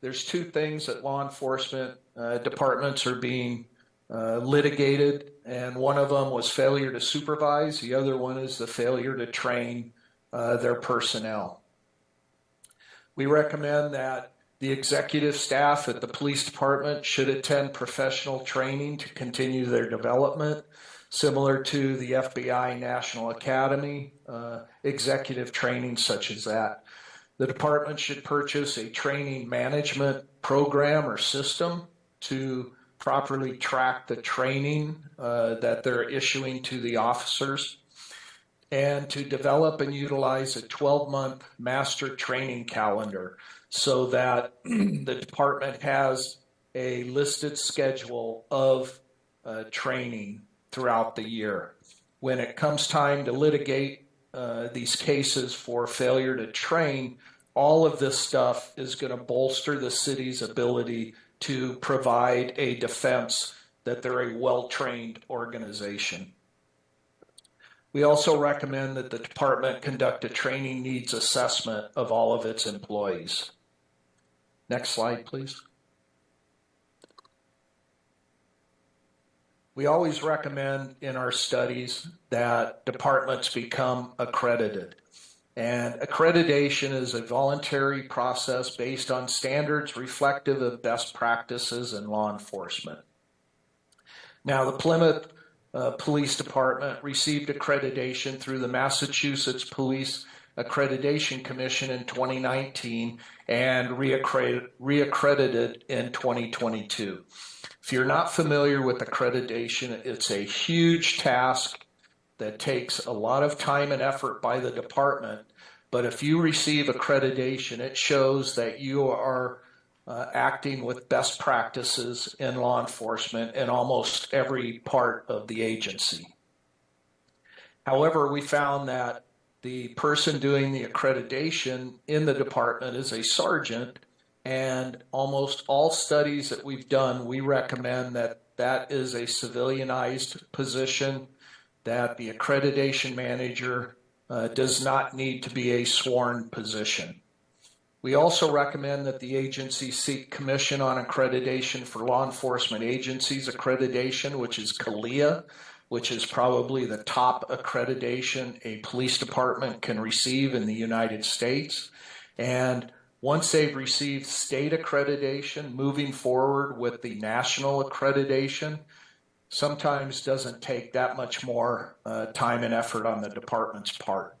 there's two things that law enforcement departments are being litigated, and one of them was failure to supervise. The other one is the failure to train their personnel. We recommend that the executive staff at the police department should attend professional training to continue their development, similar to the FBI National Academy, executive training such as that. The department should purchase a training management program or system to properly track the training that they're issuing to the officers, and to develop and utilize a 12-month master training calendar so that the department has a listed schedule of training throughout the year. When it comes time to litigate these cases for failure to train, all of this stuff is going to bolster the city's ability to provide a defense that they're a well-trained organization. We also recommend that the department conduct a training needs assessment of all of its employees. Next slide, please. We always recommend in our studies that departments become accredited. And accreditation is a voluntary process based on standards reflective of best practices in law enforcement. Now, the Plymouth Police Department received accreditation through the Massachusetts Police Accreditation Commission in 2019 and reaccredited in 2022. If you're not familiar with accreditation, it's a huge task that takes a lot of time and effort by the department. But if you receive accreditation, it shows that you are acting with best practices in law enforcement in almost every part of the agency. However, we found that the person doing the accreditation in the department is a sergeant, and almost all studies that we've done, we recommend that that is a civilianized position, that the accreditation manager does not need to be a sworn position. We also recommend that the agency seek Commission on Accreditation for Law Enforcement Agencies accreditation, which is CALIA, which is probably the top accreditation a police department can receive in the United States. And once they've received state accreditation, moving forward with the national accreditation sometimes doesn't take that much more time and effort on the department's part.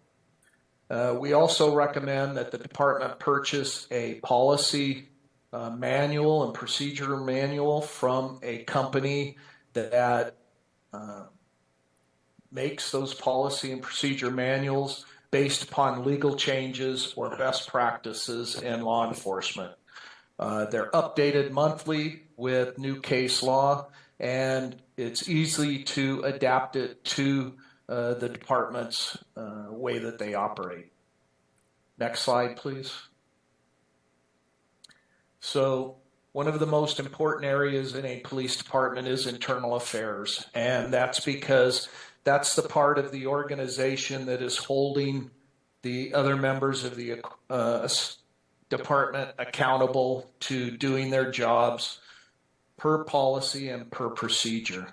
We also recommend that the department purchase a policy manual and procedure manual from a company that makes those policy and procedure manuals based upon legal changes or best practices in law enforcement. They're updated monthly with new case law, and it's easy to adapt it to the department's way that they operate. Next slide, please. So one of the most important areas in a police department is internal affairs, and that's because that's the part of the organization that is holding the other members of the department accountable to doing their jobs per policy and per procedure.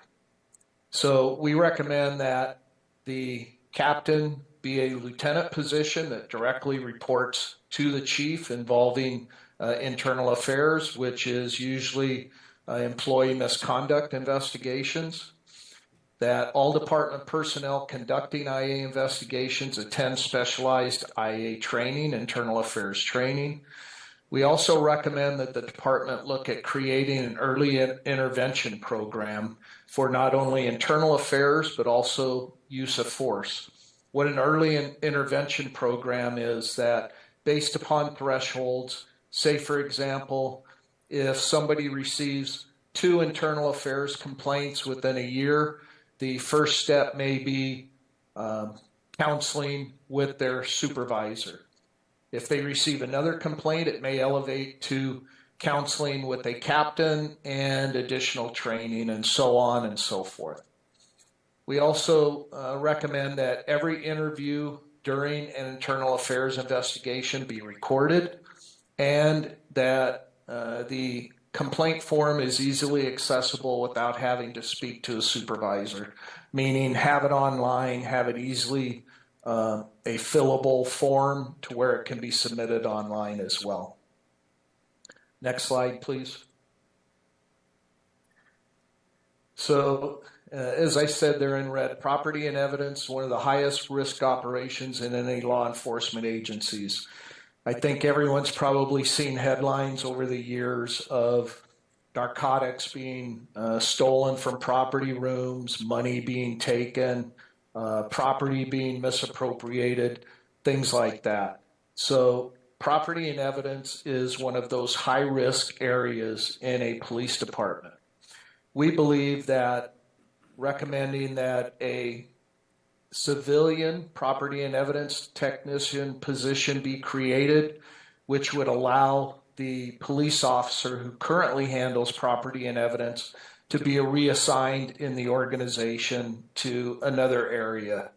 So we recommend that the captain be a lieutenant position that directly reports to the chief involving internal affairs, which is usually employee misconduct investigations. That all department personnel conducting IA investigations attend specialized IA training, internal affairs training. We also recommend that the department look at creating an early intervention program for not only internal affairs, but also use of force. What an early intervention program is that based upon thresholds, say for example, if somebody receives 2 internal affairs complaints within a year, the first step may be counseling with their supervisor. If they receive another complaint, it may elevate to counseling with a captain and additional training and so on and so forth. We also recommend that every interview during an internal affairs investigation be recorded and that the complaint form is easily accessible without having to speak to a supervisor, meaning have it online, have it easily a fillable form to where it can be submitted online as well. Next slide, please. So, as I said there in red, property and evidence, one of the highest risk operations in any law enforcement agencies. I think everyone's probably seen headlines over the years of narcotics being stolen from property rooms, money being taken, property being misappropriated, things like that. So property and evidence is one of those high-risk areas in a police department. We believe that recommending that a civilian property and evidence technician position be created, which would allow the police officer who currently handles property and evidence to be reassigned in the organization to another area.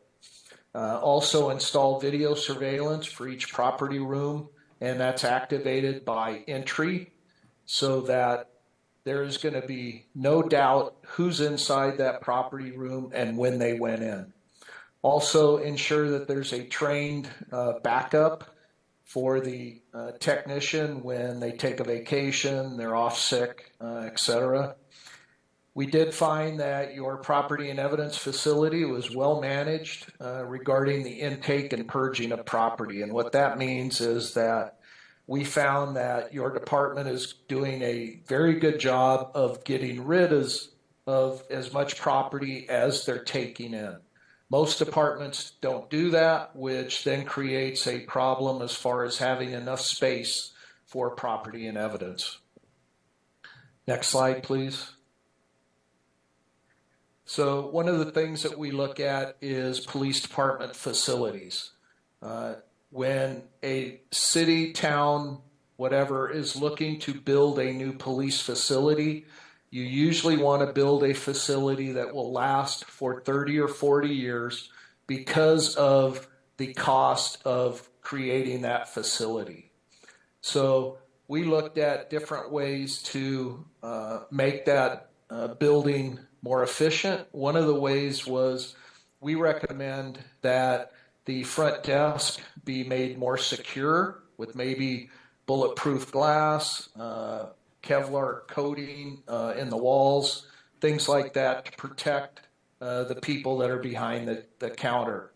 Also install video surveillance for each property room, and that's activated by entry so that there is going to be no doubt who's inside that property room and when they went in. Also ensure that there's a trained backup for the technician when they take a vacation, they're off sick, etc. We did find that your property and evidence facility was well managed regarding the intake and purging of property. And what that means is that we found that your department is doing a very good job of getting rid of as much property as they're taking in. Most departments don't do that, which then creates a problem as far as having enough space for property and evidence. Next slide, please. So one of the things that we look at is police department facilities. When a city, town, whatever is looking to build a new police facility, you usually want to build a facility that will last for 30 or 40 years because of the cost of creating that facility. So we looked at different ways to make that building more efficient. One of the ways was we recommend that the front desk be made more secure with maybe bulletproof glass, Kevlar coating in the walls, things like that to protect the people that are behind the counter.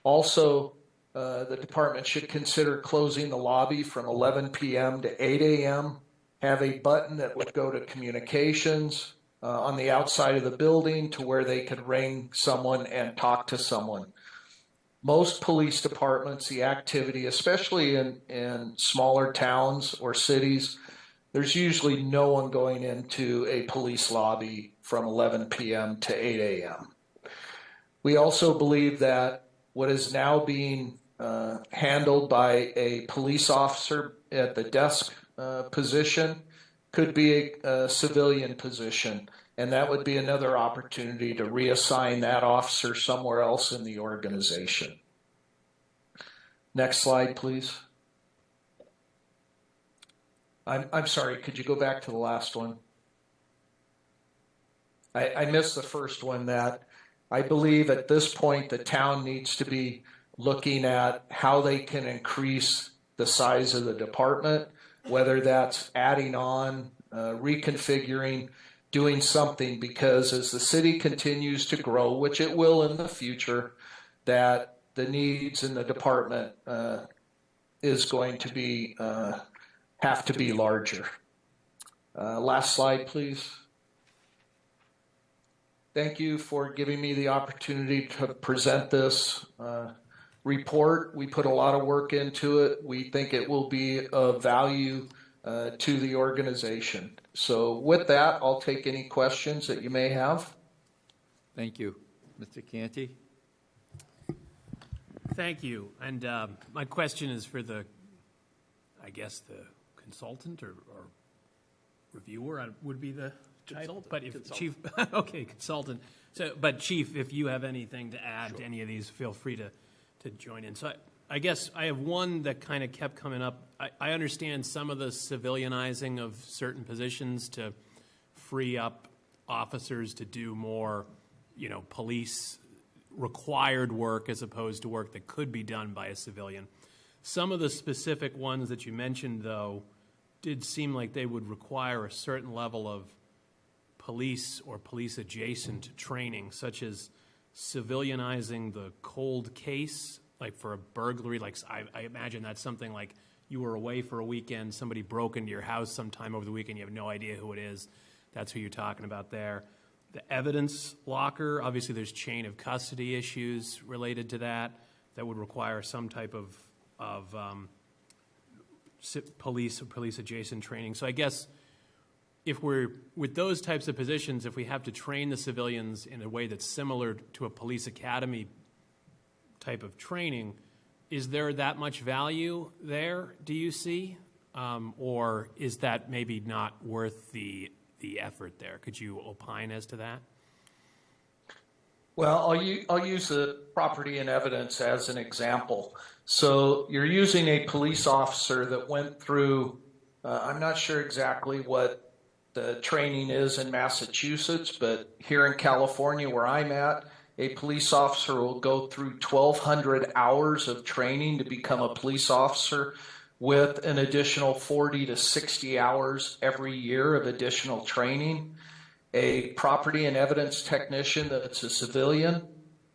Also, the department should consider closing the lobby from 11 p.m. to 8 a.m., have a button that would go to communications on the outside of the building to where they could ring someone and talk to someone. Most police departments, the activity, especially in smaller towns or cities, there's usually no one going into a police lobby from 11 p.m. to 8 a.m. We also believe that what is now being handled by a police officer at the desk position could be a civilian position, and that would be another opportunity to reassign that officer somewhere else in the organization. Next slide, please. I'm sorry, could you go back to the last one? I missed the first one. That I believe at this point the town needs to be looking at how they can increase the size of the department, whether that's adding on, reconfiguring, doing something, because as the city continues to grow, which it will in the future, that the needs in the department is going to be have to be larger. Last slide, please. Thank you for giving me the opportunity to present this report. We put a lot of work into it. We think it will be of value to the organization. So with that, I'll take any questions that you may have. Thank you. Mr. Canty? Thank you. And my question is for the consultant or reviewer would be the title, but if Chief, okay, consultant. So, but Chief, if you have anything to add to any of these, feel free to join in. So I guess I have one that kind of kept coming up. I understand some of the civilianizing of certain positions to free up officers to do more, police required work as opposed to work that could be done by a civilian. Some of the specific ones that you mentioned, though, did seem like they would require a certain level of police or police-adjacent training, such as civilianizing the cold case, like for a burglary. Like I imagine that's something like you were away for a weekend, somebody broke into your house sometime over the weekend, you have no idea who it is. That's who you're talking about there. The evidence locker, obviously there's chain of custody issues related to that would require some type of police or police-adjacent training. So I guess if we're, with those types of positions, if we have to train the civilians in a way that's similar to a police academy type of training, is there that much value there, do you see? Or is that maybe not worth the effort there? Could you opine as to that? Well, I'll use the property and evidence as an example. So you're using a police officer that went through, I'm not sure exactly what the training is in Massachusetts, but here in California where I'm at, a police officer will go through 1,200 hours of training to become a police officer, with an additional 40 to 60 hours every year of additional training. A property and evidence technician that's a civilian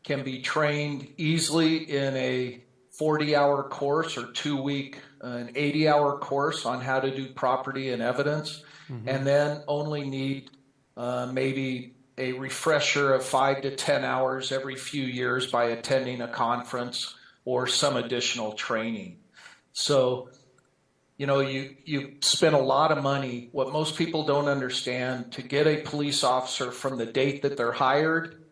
can be trained easily in a 40-hour course or 2-week, an 80-hour course on how to do property and evidence, and then only need maybe a refresher of 5 to 10 hours every few years by attending a conference or some additional training. So, you spend a lot of money. What most people don't understand, to get a police officer from the date that they're hired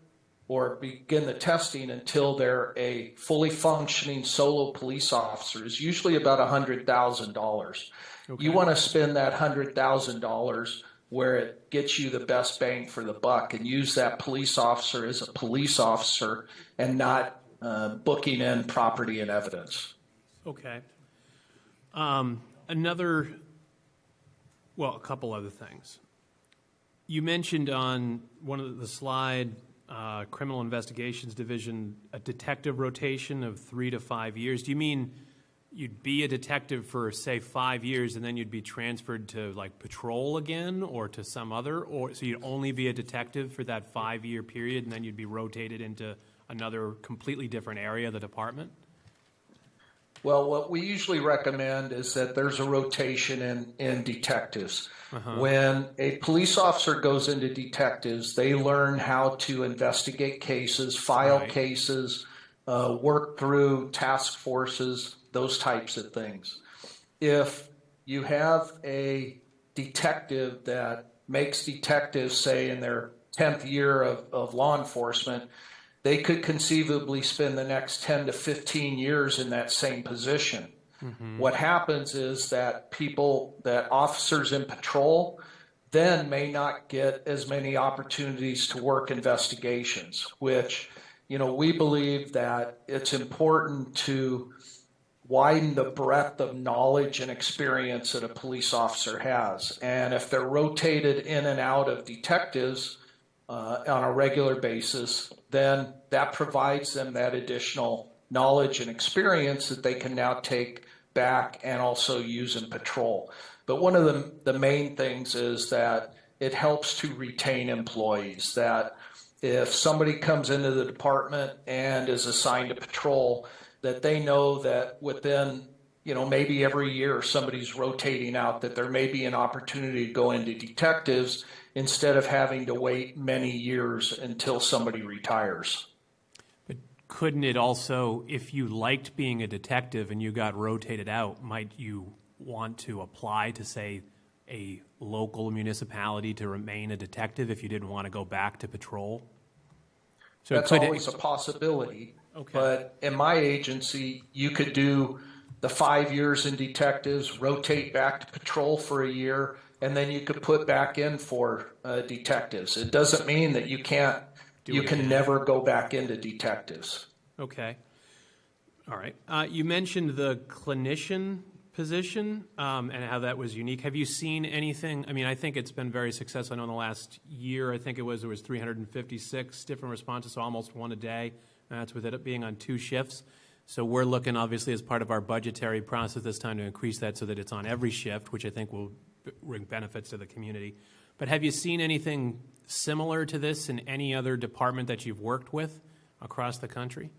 or begin the testing until they're a fully functioning solo police officer is usually about $100,000. Okay. You want to spend that $100,000 where it gets you the best bang for the buck and use that police officer as a police officer and not booking in property and evidence. Okay. A couple other things. You mentioned on one of the slide, Criminal Investigations Division, a detective rotation of 3 to 5 years. Do you mean you'd be a detective for, say, 5 years and then you'd be transferred to, like, patrol again or to some other? Or so you'd only be a detective for that 5-year period and then you'd be rotated into another completely different area of the department? Well, what we usually recommend is that there's a rotation in detectives. When a police officer goes into detectives, they learn how to investigate cases, file cases, work through task forces, those types of things. If you have a detective that makes detectives, say, in their 10th year of law enforcement, they could conceivably spend the next 10 to 15 years in that same position. What happens is that officers in patrol then may not get as many opportunities to work investigations, which, we believe that it's important to widen the breadth of knowledge and experience that a police officer has. And if they're rotated in and out of detectives on a regular basis, then that provides them that additional knowledge and experience that they can now take back and also use in patrol. But one of the main things is that it helps to retain employees, that if somebody comes into the department and is assigned to patrol, that they know that within, maybe every year somebody's rotating out, that there may be an opportunity to go into detectives instead of having to wait many years until somebody retires. But couldn't it also, if you liked being a detective and you got rotated out, might you want to apply to, say, a local municipality to remain a detective if you didn't want to go back to patrol? So that's always a possibility. Okay. But in my agency, you could do the 5 years in detectives, rotate back to patrol for a year, and then you could put back in for detectives. It doesn't mean that you can never go back into detectives. Okay. All right. You mentioned the clinician position and how that was unique. Have you seen anything? I mean, I think it's been very successful. I know in the last year, I think there was 356 different responses, so almost one a day. That's with it being on 2 shifts. So we're looking, obviously, as part of our budgetary process this time to increase that so that it's on every shift, which I think will bring benefits to the community. But have you seen anything similar to this in any other department that you've worked with across the country?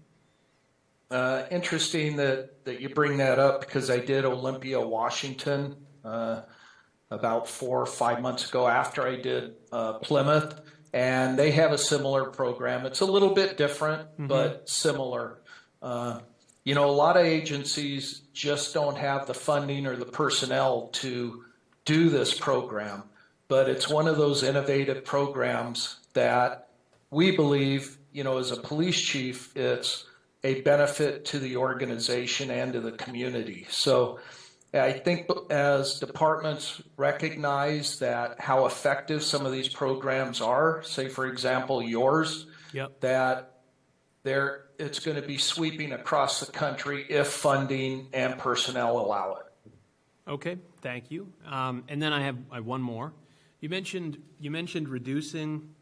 Interesting that you bring that up, because I did Olympia, Washington, about 4 or 5 months ago after I did Plymouth, and they have a similar program. It's a little bit different, but similar. A lot of agencies just don't have the funding or the personnel to do this program, but it's one of those innovative programs that we believe, as a police chief, it's a benefit to the organization and to the community. So I think as departments recognize that how effective some of these programs are, say, for example, yours, that it's going to be sweeping across the country if funding and personnel allow it. Okay, thank you. And then I have one more. You mentioned reducing,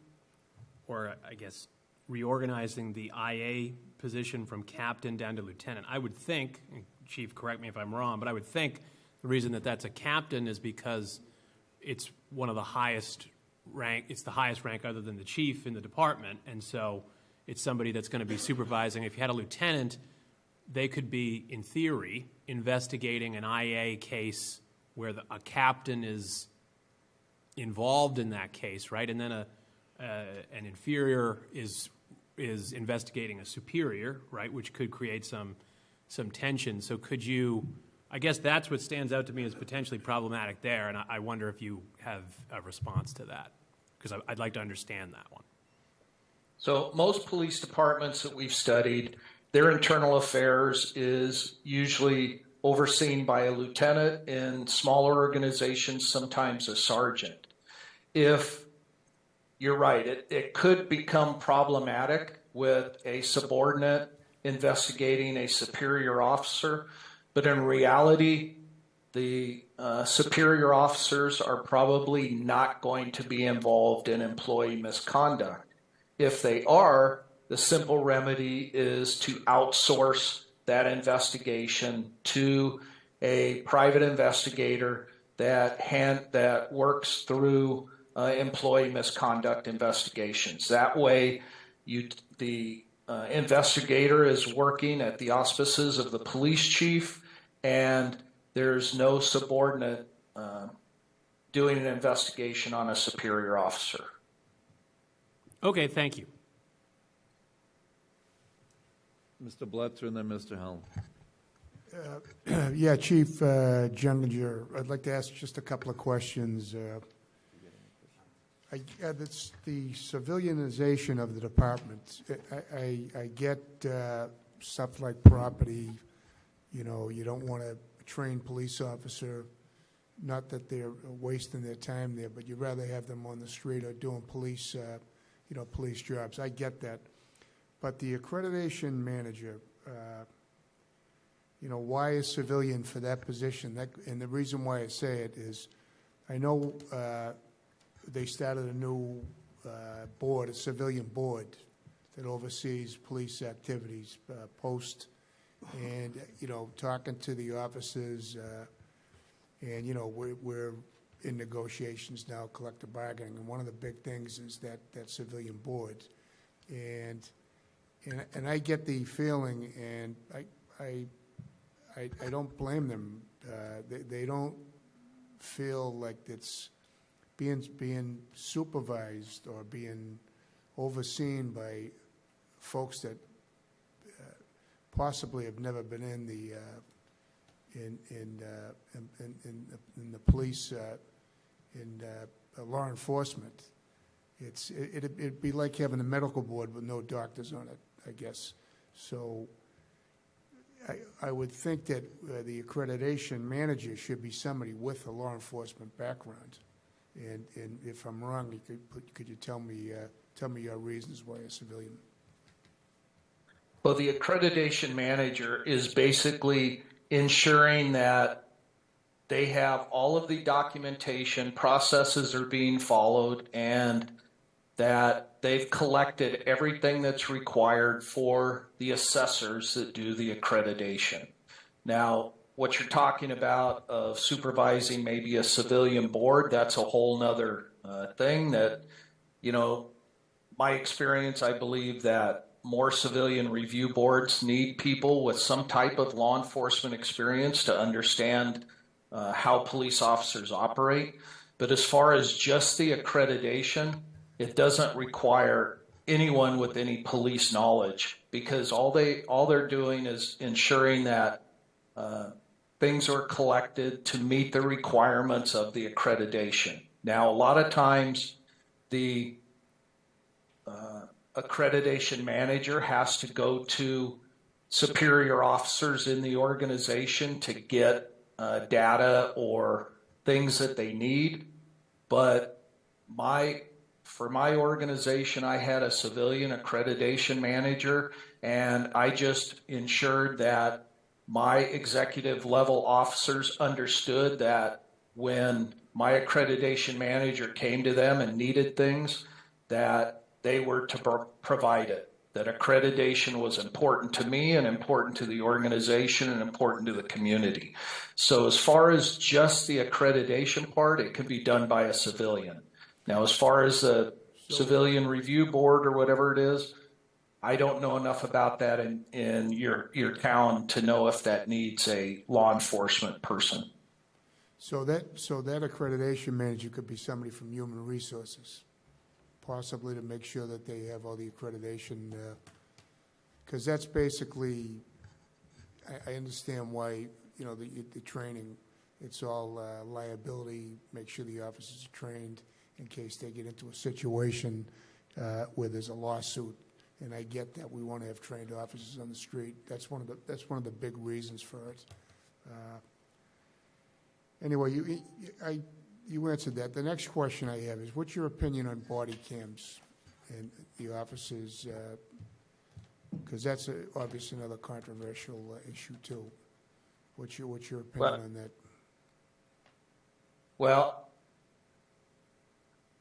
or I guess reorganizing the IA position from captain down to lieutenant. I would think, and Chief, correct me if I'm wrong, but I would think the reason that that's a captain is because it's one of the highest rank. It's the highest rank other than the chief in the department, and so it's somebody that's going to be supervising. If you had a lieutenant, they could be, in theory, investigating an IA case where a captain is involved in that case, right? And then an inferior is investigating a superior, right, which could create some tension. So could you, I guess that's what stands out to me as potentially problematic there, and I wonder if you have a response to that, because I'd like to understand that one. So most police departments that we've studied, their internal affairs is usually overseen by a lieutenant. In smaller organizations, sometimes a sergeant. If you're right, it could become problematic with a subordinate investigating a superior officer, but in reality, the superior officers are probably not going to be involved in employee misconduct. If they are, the simple remedy is to outsource that investigation to a private investigator that works through employee misconduct investigations. That way, the investigator is working at the auspices of the police chief, and there's no subordinate doing an investigation on a superior officer. Okay, thank you. Mr. Blutzer and then Mr. Helm. Yeah, Chief Jundinger, I'd like to ask just a couple of questions. That's the civilianization of the department. I get stuff like property, you don't want a trained police officer, not that they're wasting their time there, but you'd rather have them on the street or doing police, police jobs. I get that. But the accreditation manager, why a civilian for that position? And the reason why I say it is I know they started a new board, a civilian board, that oversees police activities, post, and, talking to the officers, and, we're in negotiations now, collective bargaining, and one of the big things is that civilian board. And I get the feeling, and I don't blame them. They don't feel like it's being supervised or being overseen by folks that possibly have never been in the police in law enforcement. It'd be like having a medical board with no doctors on it, I guess. So I would think that the accreditation manager should be somebody with a law enforcement background. And if I'm wrong, could you tell me your reasons why a civilian? Well, the accreditation manager is basically ensuring that they have all of the documentation, processes are being followed, and that they've collected everything that's required for the assessors that do the accreditation. Now, what you're talking about of supervising maybe a civilian board, that's a whole nother thing that, my experience, I believe that more civilian review boards need people with some type of law enforcement experience to understand how police officers operate. But as far as just the accreditation, it doesn't require anyone with any police knowledge, because all they're doing is ensuring that things are collected to meet the requirements of the accreditation. Now, a lot of times the accreditation manager has to go to superior officers in the organization to get data or things that they need. But for my organization, I had a civilian accreditation manager, and I just ensured that my executive level officers understood that when my accreditation manager came to them and needed things, that they were to provide it. That accreditation was important to me and important to the organization and important to the community. So as far as just the accreditation part, it could be done by a civilian. Now, as far as the civilian review board or whatever it is, I don't know enough about that in your town to know if that needs a law enforcement person. So that accreditation manager could be somebody from Human Resources, possibly, to make sure that they have all the accreditation, because that's basically, I understand why, the training, it's all liability, make sure the officers are trained in case they get into a situation where there's a lawsuit. And I get that we want to have trained officers on the street. That's one of the big reasons for it. Anyway, you answered that. The next question I have is, what's your opinion on body cams and the officers Because that's obviously another controversial issue, too. What's your opinion Well- on that? Well,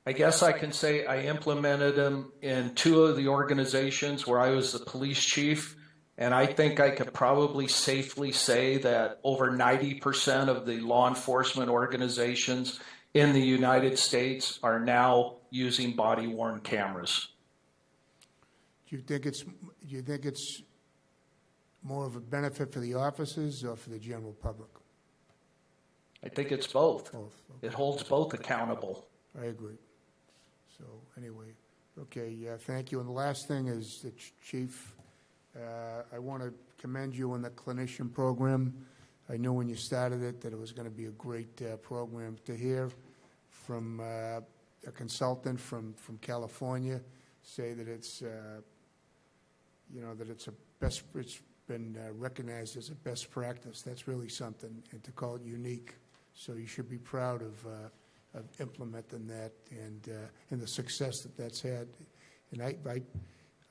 I guess I can say I implemented them in 2 of the organizations where I was the police chief, and I think I could probably safely say that over 90% of the law enforcement organizations in the United States are now using body-worn cameras. Do you think it's more of a benefit for the officers or for the general public? I think it's both. Both. It holds both accountable. I agree. So, anyway, okay, thank you. And the last thing is, the Chief, I want to commend you on the clinician program. I knew when you started it that it was going to be a great program. To hear from a consultant from California say that it's, that it's it's been recognized as a best practice, that's really something, and to call it unique. So you should be proud of implementing that and the success that that's had. And I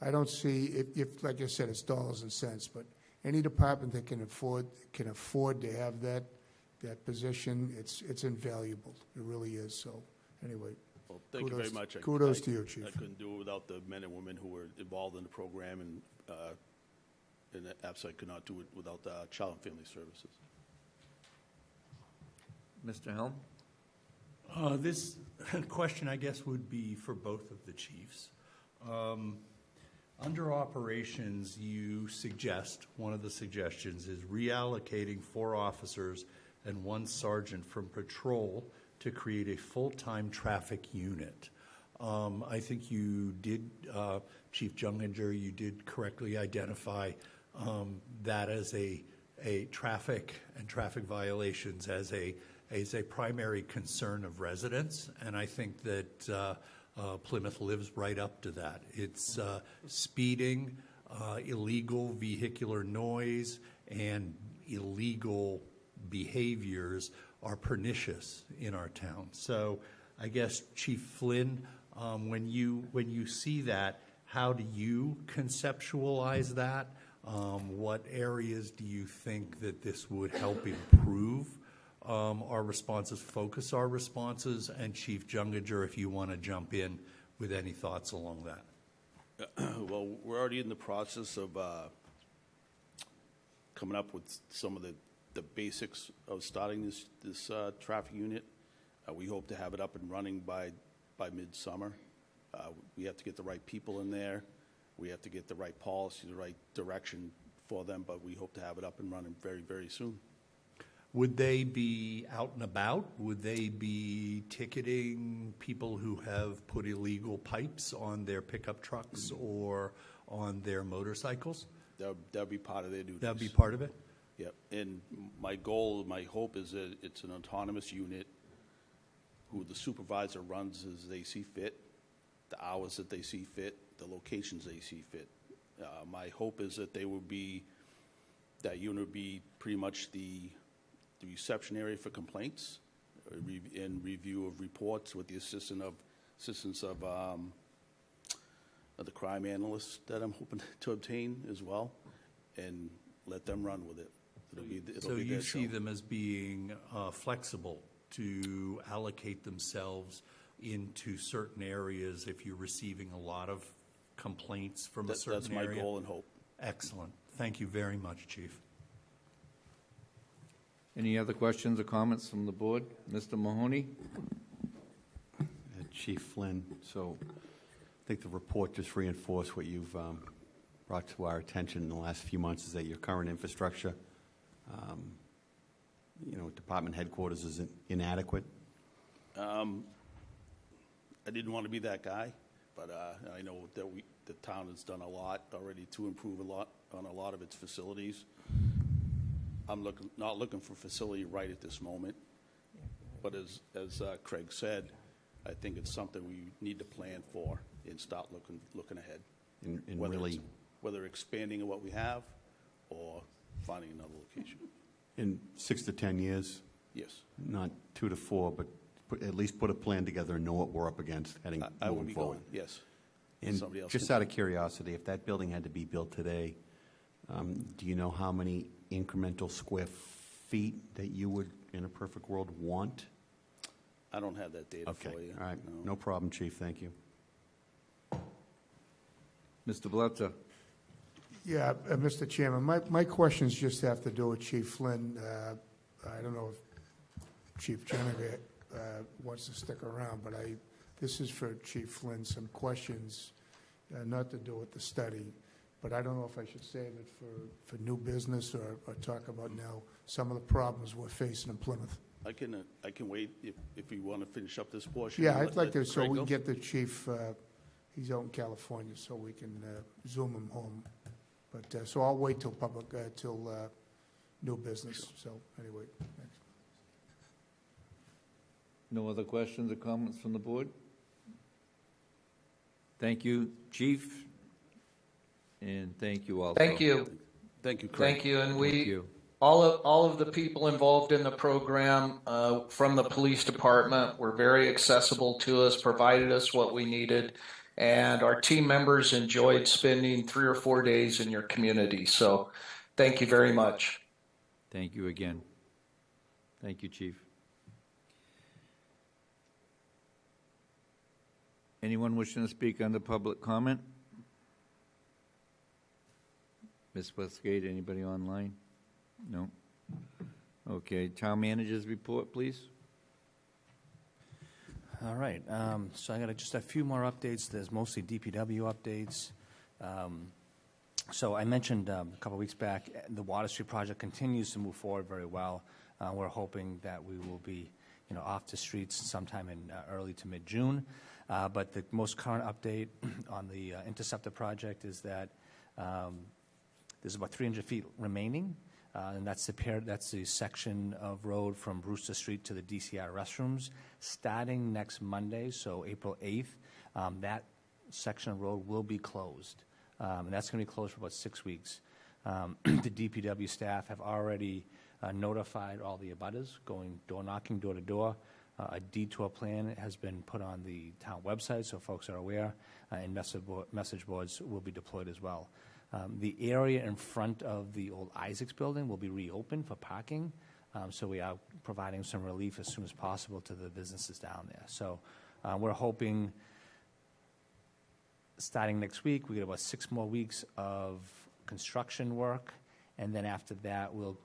don't see, if like I said, it's dollars and cents, but any department that can afford to have that position, it's invaluable. It really is. So anyway, Well, thank you very much. Kudos to you, Chief. I couldn't do it without the men and women who were involved in the program, and absolutely could not do it without Child and Family Services. Mr. Helm? This question, I guess, would be for both of the chiefs. Under operations, you suggest, one of the suggestions is reallocating 4 officers and 1 sergeant from patrol to create a full-time traffic unit. I think you did, Chief Junginger, you did correctly identify that as a traffic and traffic violations as a primary concern of residents, and I think that Plymouth lives right up to that. It's speeding, illegal vehicular noise, and illegal behaviors are pernicious in our town. So I guess, Chief Flynn, when you see that, how do you conceptualize that? What areas do you think that this would help improve our responses, focus our responses? And Chief Junginger, if you want to jump in with any thoughts along that. Well, we're already in the process of coming up with some of the basics of starting this traffic unit. We hope to have it up and running by midsummer. We have to get the right people in there. We have to get the right policy, the right direction for them, but we hope to have it up and running very, very soon. Would they be out and about? Would they be ticketing people who have put illegal pipes on their pickup trucks or on their motorcycles? That'll be part of their duties. That'd be part of it? Yep. And my goal, my hope is that it's an autonomous unit who the supervisor runs as they see fit, the hours that they see fit, the locations they see fit. My hope is that that unit would be pretty much the reception area for complaints and review of reports with the assistance of the crime analyst that I'm hoping to obtain as well, and let them run with it. So you see them as being flexible to allocate themselves into certain areas if you're receiving a lot of complaints from a certain area? That's my goal and hope. Excellent. Thank you very much, Chief. Any other questions or comments from the board? Mr. Mahoney? Chief Flynn, so I think the report just reinforced what you've brought to our attention in the last few months, is that your current infrastructure, department headquarters is inadequate. I didn't want to be that guy, but I know that the town has done a lot already to improve a lot on a lot of its facilities. I'm not looking for facility right at this moment, but as Craig said, I think it's something we need to plan for and start looking ahead. And whether expanding what we have or finding another location. In 6 to 10 years? Yes. Not 2 to 4, but at least put a plan together and know what we're up against I will moving be forward. going, yes. And somebody else. just out of curiosity, if that building had to be built today, do you know how many incremental square feet that you would, in a perfect world, want? I don't have that data Okay, for you. all right, no problem, Chief, thank you. Mr. Bletzer? Yeah, Mr. Chairman, my questions just have to do with Chief Flynn. I don't know if Chief Jennifer wants to stick around, but this is for Chief Flynn, some questions, not to do with the study, but I don't know if I should save it for new business or talk about now some of the problems we're facing in Plymouth. I can wait if you want to finish up this portion. Yeah, and I'd like to, let so Craig we go. can get the chief, he's out in California, so we can Zoom him home. But, so I'll wait till new business, so anyway, thanks. No other questions or comments from the board? Thank you, Chief, and thank you also. Thank you. Thank you, Craig. Thank you. And Thank you. all of the people involved in the program from the police department were very accessible to us, provided us what we needed, and our team members enjoyed spending 3 or 4 days in your community. So thank you very much. Thank you again. Thank you, Chief. Anyone wishing to speak under public comment? Ms. Westgate, anybody online? No? Okay, town managers report, please. All right, so I got just a few more updates. There's mostly DPW updates. So I mentioned a couple weeks back, the Water Street project continues to move forward very well. We're hoping that we will be, off the streets sometime in early to mid-June. But the most current update on the Interceptor project is that there's about 300 feet remaining, and that's the section of road from Brewster Street to the DCR restrooms. Starting next Monday, so April 8th, that section of road will be closed. And that's going to be closed for about 6 weeks. The DPW staff have already notified all the abutters, going door knocking, door to door. A detour plan has been put on the town website, so folks are aware, and message boards will be deployed as well. The area in front of the old Isaacs building will be reopened for parking, so we are providing some relief as soon as possible to the businesses down there. So we're hoping, starting next week, we get about 6 more weeks of construction work, and then after that, we'll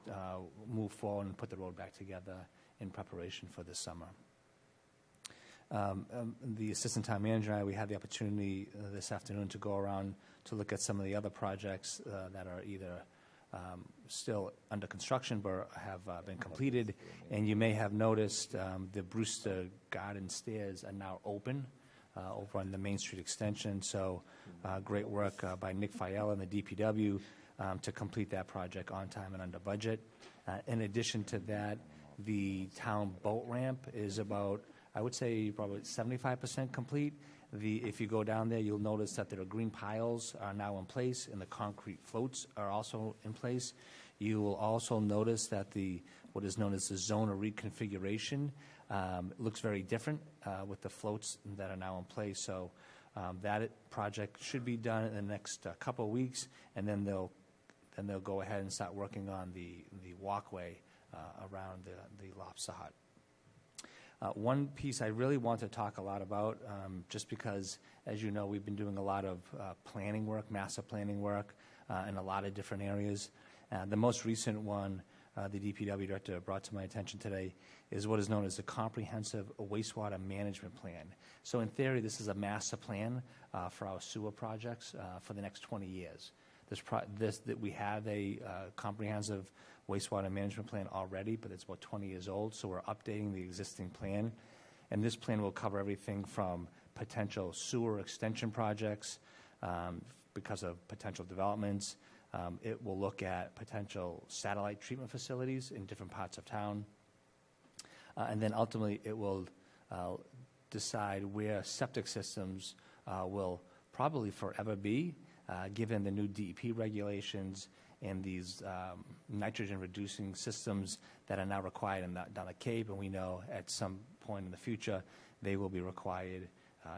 move forward and put the road back together in preparation for this summer. The assistant town manager and I, we had the opportunity this afternoon to go around to look at some of the other projects that are either still under construction but have been completed. And you may have noticed the Brewster Garden stairs are now open over on the Main Street extension. So great work by Nick Fiella and the DPW to complete that project on time and under budget. In addition to that, the town boat ramp is about, I would say, probably 75% complete. If you go down there, you'll notice that there are green piles are now in place, and the concrete floats are also in place. You will also notice that what is known as the zone of reconfiguration looks very different with the floats that are now in place. So that project should be done in the next couple of weeks, and then they'll go ahead and start working on the walkway around the lobster hut. One piece I really want to talk a lot about, just because, as you know, we've been doing a lot of planning work, master planning work, in a lot of different areas. The most recent one, the DPW director brought to my attention today, is what is known as the Comprehensive Wastewater Management Plan. So in theory, this is a master plan for our sewer projects for the next 20 years. We have a comprehensive wastewater management plan already, but it's about 20 years old, so we're updating the existing plan. And this plan will cover everything from potential sewer extension projects because of potential developments. It will look at potential satellite treatment facilities in different parts of town. And then ultimately, it will decide where septic systems will probably forever be, given the new DEP regulations and these nitrogen-reducing systems that are now required down the Cape, and we know at some point in the future they will be required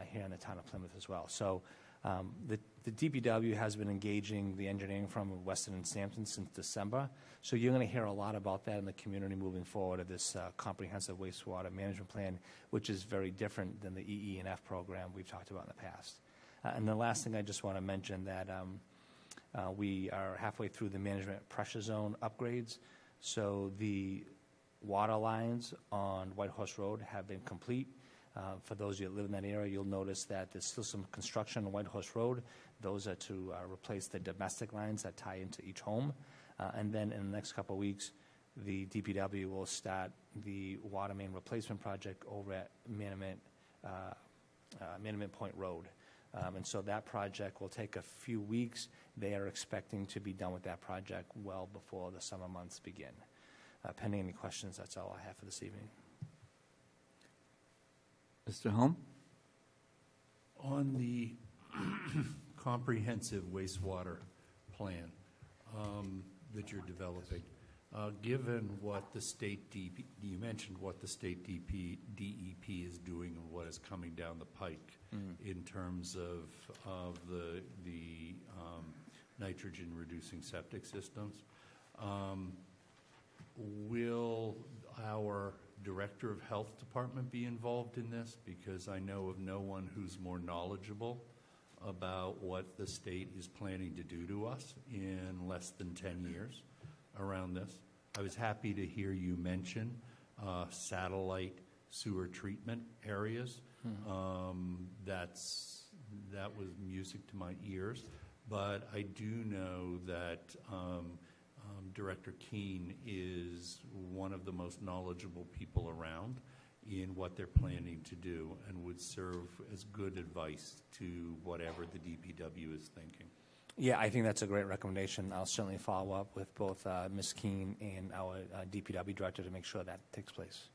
here in the town of Plymouth as well. So The DPW has been engaging the engineering firm of Weston and Sampson since December, so you're going to hear a lot about that in the community moving forward of this comprehensive wastewater management plan, which is very different than the EE&F program we've talked about in the past. And the last thing I just want to mention that we are halfway through the management pressure zone upgrades, so the water lines on White Horse Road have been complete. For those of you that live in that area, you'll notice that there's still some construction on White Horse Road. Those are to replace the domestic lines that tie into each home. And then in the next couple of weeks, the DPW will start the water main replacement project over at Manament Point Road. And so that project will take a few weeks. They are expecting to be done with that project well before the summer months begin. Pending any questions, that's all I have for this evening. Mr. Holm? On the comprehensive wastewater plan that you're developing, given what the state DEP, you mentioned what the state DEP is doing and what is coming down the pike in terms of the nitrogen-reducing septic systems, will our Director of Health Department be involved in this? Because I know of no one who's more knowledgeable about what the state is planning to do to us in less than 10 years around this. I was happy to hear you mention satellite sewer treatment areas. That was music to my ears. But I do know that Director Keene is one of the most knowledgeable people around in what they're planning to do and would serve as good advice to whatever the DPW is thinking. Yeah, I think that's a great recommendation. I'll certainly follow up with both Ms. Keene and our DPW director to make sure that takes place.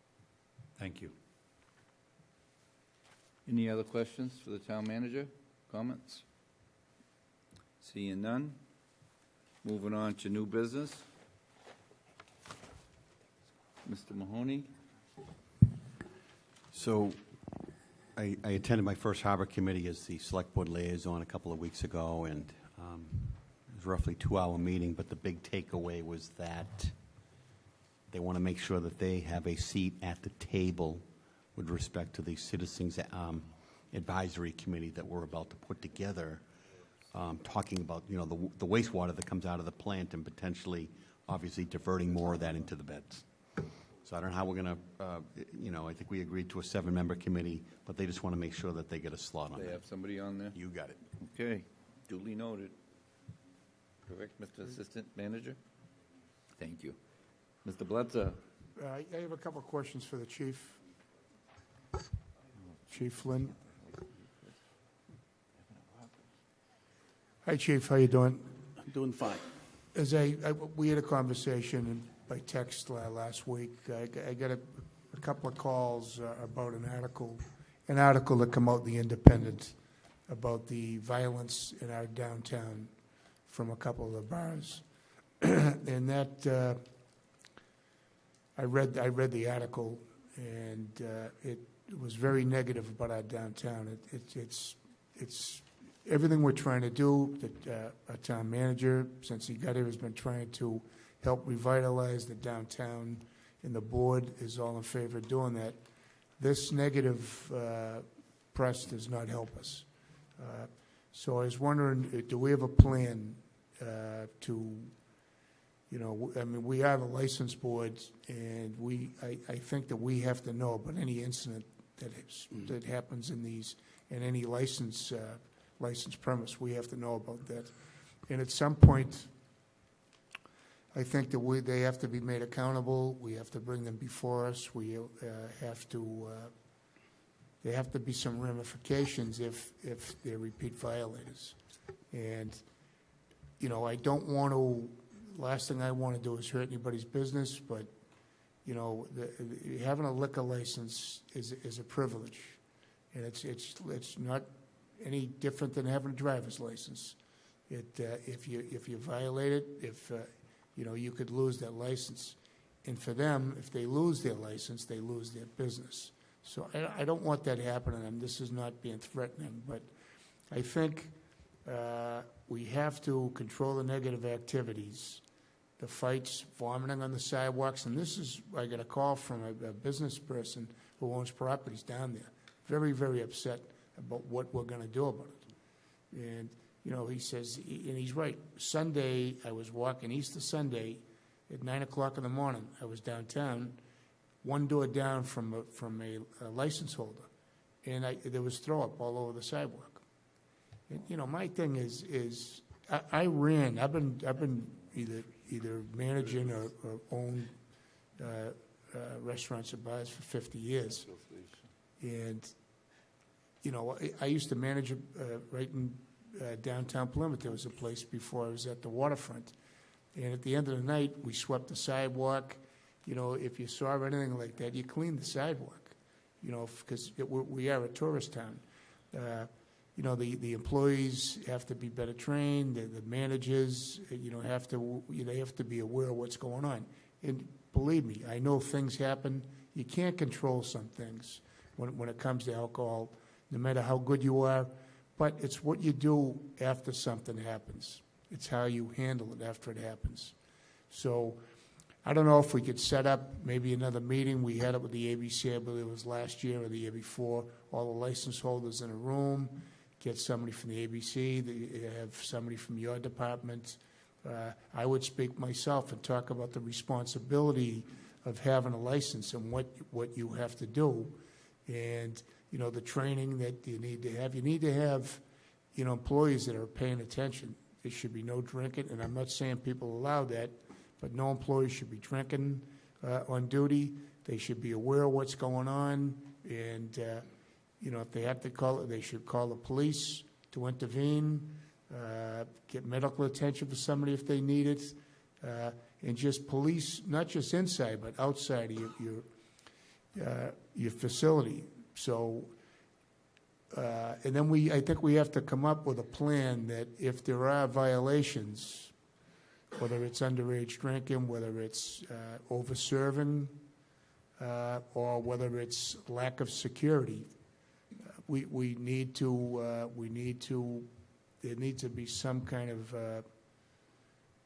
Thank you. Any other questions for the town manager? Comments? Seeing none. Moving on to new business. Mr. Mahoney? So I attended my first harbor committee as the select board liaison a couple of weeks ago, and it was roughly a 2-hour meeting, but the big takeaway was that they want to make sure that they have a seat at the table with respect to the citizens advisory committee that we're about to put together, talking about, you know, the wastewater that comes out of the plant and potentially, obviously, diverting more of that into the beds. So I don't know how we're going to, I think we agreed to a 7-member committee, but they just want to make sure that they get a slot on They that. have somebody on there? You got it. Okay, duly noted. Correct, Mr. Assistant Manager? Thank you. Mr. Bledsoe? I have a couple of questions for the chief. Chief Flynn. Hi, Chief. How you doing? I'm doing fine. As we had a conversation by text last week. I got a couple of calls about an article that come out in the Independent about the violence in our downtown from a couple of the bars, and that I read the article, and it was very negative about our downtown. It's everything we're trying to do. That our town manager, since he got here, has been trying to help revitalize the downtown, and the board is all in favor of doing that. This negative press does not help us. So I was wondering, do we have a plan to, I mean, we are the license board, and I think that we have to know about any incident that happens in any licensed premise. We have to know about that. And at some point, I think that they have to be made accountable. We have to bring them before us. We have to. There have to be some ramifications if they're repeat violators. And I don't want to. Last thing I want to do is hurt anybody's business. But having a liquor license is a privilege, and it's not any different than having a driver's license. If you violate it, you could lose that license. And for them, if they lose their license, they lose their business. So I don't want that happening. And this is not being threatening, but I think we have to control the negative activities, the fights, vomiting on the sidewalks, and this is, I got a call from a business person who owns properties down there, very, very upset about what we're going to do about it. And, you know, he says, and he's right, Sunday, I was walking Easter Sunday at 9 o'clock in the morning. I was downtown, one door down from a license holder, and there was throw up all over the sidewalk. And, you know, my thing is I ran. I've been either managing or owned restaurants or bars for 50 years, and you know, I used to manage right in downtown Plymouth. There was a place before I was at the waterfront, and at the end of the night, we swept the sidewalk. You know, if you saw anything like that, you cleaned the sidewalk. You know, because we are a tourist town. You know, the employees have to be better trained. The managers, you know, they have to be aware of what's going on. And believe me, I know things happen. You can't control some things when it comes to alcohol, no matter how good you are. But it's what you do after something happens. It's how you handle it after it happens. So I don't know if we could set up maybe another meeting. We had it with the ABC, I believe it was last year or the year before, all the license holders in a room, get somebody from the ABC, have somebody from your department. I would speak myself and talk about the responsibility of having a license and what you have to do, and you know, the training that you need to have. You need to have, you know, employees that are paying attention. There should be no drinking, and I'm not saying people allow that, but no employee should be drinking on duty. They should be aware of what's going on, and you know, if they have to call it, they should call the police to intervene, get medical attention for somebody if they need it, and just police, not just inside, but outside of your facility. So, and then I think we have to come up with a plan that if there are violations, whether it's underage drinking, whether it's over-serving, or whether it's lack of security, we need to, there needs to be some kind of,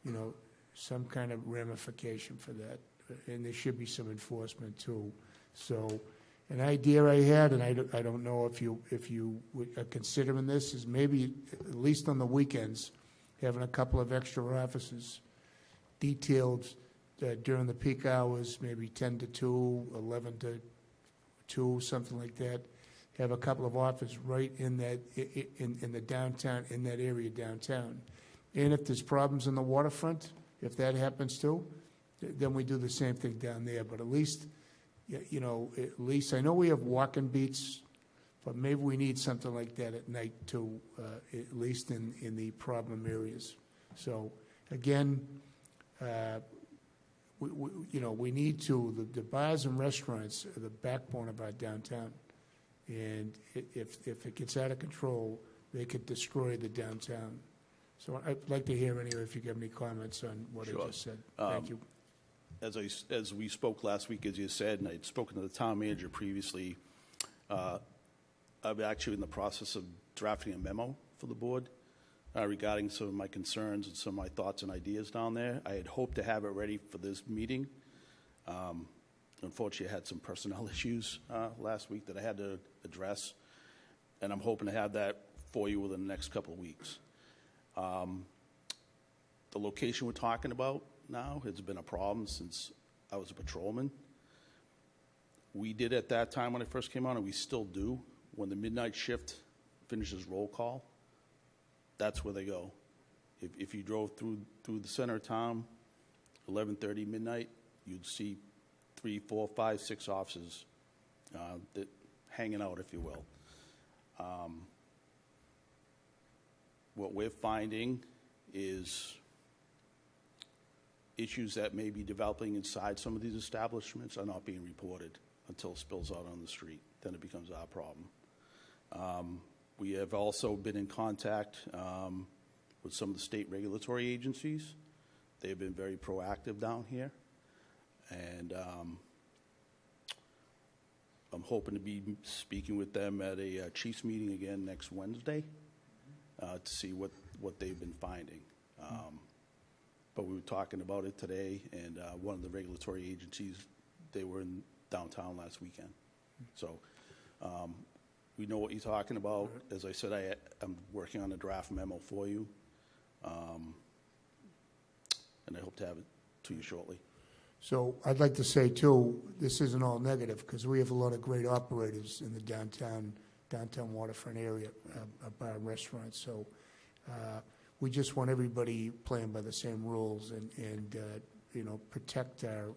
you know, some kind of ramification for that. And there should be some enforcement too. So an idea I had, and I don't know if you are considering this, is maybe at least on the weekends, having a couple of extra officers detailed during the peak hours, maybe 10 to 2, 11 to 2, something like that. Have a couple of officers right in that in the downtown, in that area downtown. And if there's problems in the waterfront, if that happens too, then we do the same thing down there. But at least, you know, at least I know we have walking beats, but maybe we need something like that at night too, at least in the problem areas. So again, you know, we need to, the bars and restaurants are the backbone of our downtown. And if it gets out of control, they could destroy the downtown. So I'd like to hear anyway if you have any comments on what I just said. Thank you. As we spoke last week, as you said, and I'd spoken to the town manager previously, I'm actually in the process of drafting a memo for the board regarding some of my concerns and some of my thoughts and ideas down there. I had hoped to have it ready for this meeting. Unfortunately, I had some personnel issues last week that I had to address, and I'm hoping to have that for you within the next couple of weeks. The location we're talking about now has been a problem since I was a patrolman. We did at that time when I first came on, and we still do, when the midnight shift finishes roll call, that's where they go. If you drove through the center of town, 11:30 midnight, you'd see 3, 4, 5, 6 officers that hanging out, if you will. What we're finding is issues that may be developing inside some of these establishments are not being reported until it spills out on the street. Then it becomes our problem. We have also been in contact with some of the state regulatory agencies. They've been very proactive down here. And I'm hoping to be speaking with them at a Chiefs meeting again next Wednesday to see what they've been finding. But we were talking about it today, and one of the regulatory agencies, they were in downtown last weekend. So we know what you're talking about. As I said, I'm working on a draft memo for you, and I hope to have it to you shortly. So I'd like to say, too, this isn't all negative, because we have a lot of great operators in the downtown waterfront area, bar and restaurants. So we just want everybody playing by the same rules and protect our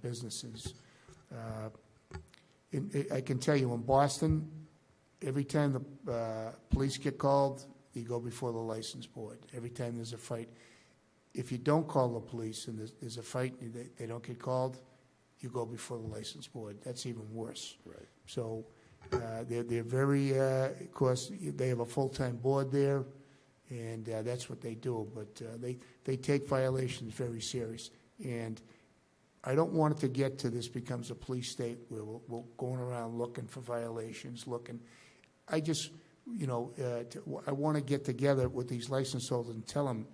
businesses. I can tell you, in Boston, every time the police get called, you go before the license board. Every time there's a fight, if you don't call the police and there's a fight and they don't get called, you go before the license board. That's even worse. Right. So they're very, of course, they have a full-time board there, and that's what they do. But they take violations very serious. And I don't want it to get to this becomes a police state where we're going around looking for violations, I just, I want to get together with these license holders and tell them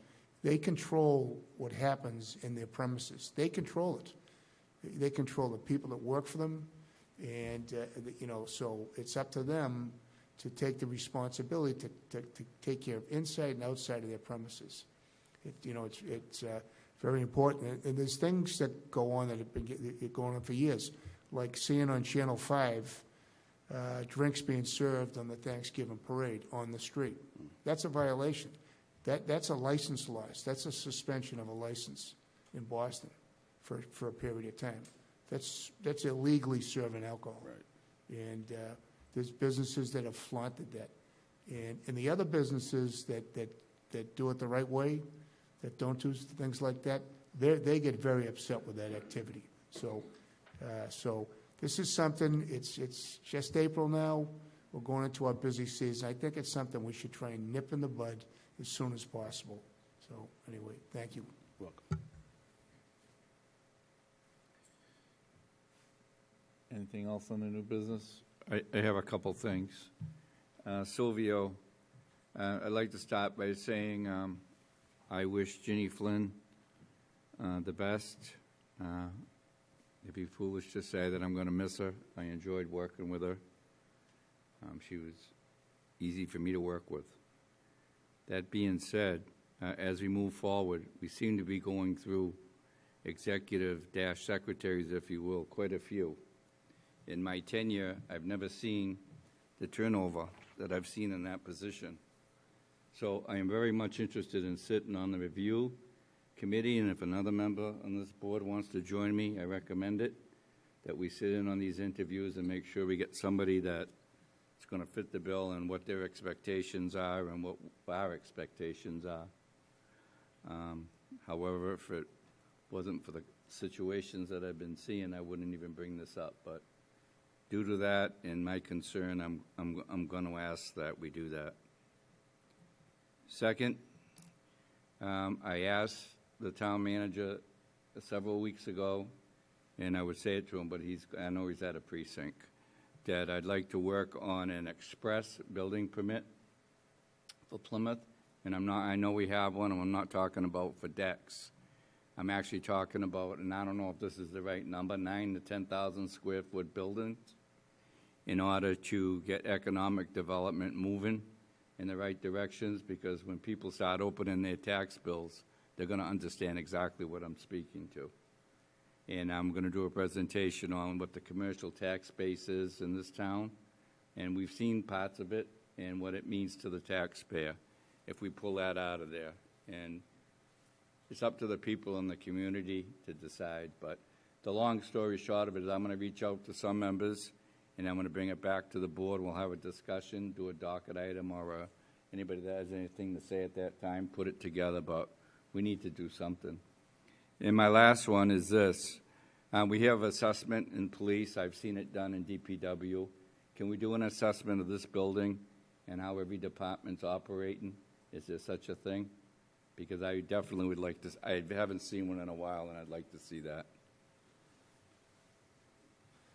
they control what happens in their premises. They control it. They control the people that work for them, and, so it's up to them to take the responsibility to take care of inside and outside of their premises. It's very important. And there's things that go on that have been going on for years, like seeing on Channel 5 drinks being served on the Thanksgiving parade on the street. That's a violation. That's a license loss. That's a suspension of a license in Boston for a period of time. That's illegally serving alcohol. Right. And there's businesses that have flaunted that. And the other businesses that do it the right way, that don't do things like that, they get very upset with that activity. So this is something, it's just April now. We're going into our busy season. I think it's something we should try and nip in the bud as soon as possible. So anyway, thank you. Welcome. Anything else on the new business? I have a couple things. Silvio, I'd like to start by saying I wish Ginny Flynn the best. It'd be foolish to say that I'm going to miss her. I enjoyed working with her. She was easy for me to work with. That being said, as we move forward, we seem to be going through executive-secretaries, if you will, quite a few. In my tenure, I've never seen the turnover that I've seen in that position. So I am very much interested in sitting on the review committee, and if another member on this board wants to join me, I recommend it, that we sit in on these interviews and make sure we get somebody that's going to fit the bill and what their expectations are and what our expectations are. However, if it wasn't for the situations that I've been seeing, I wouldn't even bring this up. But due to that and my concern, I'm going to ask that we do that. Second, I asked the town manager several weeks ago, and I would say it to him, but I know he's at a precinct, that I'd like to work on an express building permit for Plymouth. And I know we have one, and I'm not talking about for decks. I'm actually talking about, and I don't know if this is the right number, 9,000 to 10,000 square foot buildings in order to get economic development moving in the right directions, because when people start opening their tax bills, they're going to understand exactly what I'm speaking to. And I'm going to do a presentation on what the commercial tax base is in this town, and we've seen parts of it and what it means to the taxpayer if we pull that out of there. And it's up to the people in the community to decide. But the long story short of it is I'm going to reach out to some members, and I'm going to bring it back to the board. We'll have a discussion, do a docket item, or anybody that has anything to say at that time, put it together. But we need to do something. And my last one is this. We have assessment in police. I've seen it done in DPW. Can we do an assessment of this building and how every department's operating? Is there such a thing? Because I definitely would like to. I haven't seen one in a while, and I'd like to see that.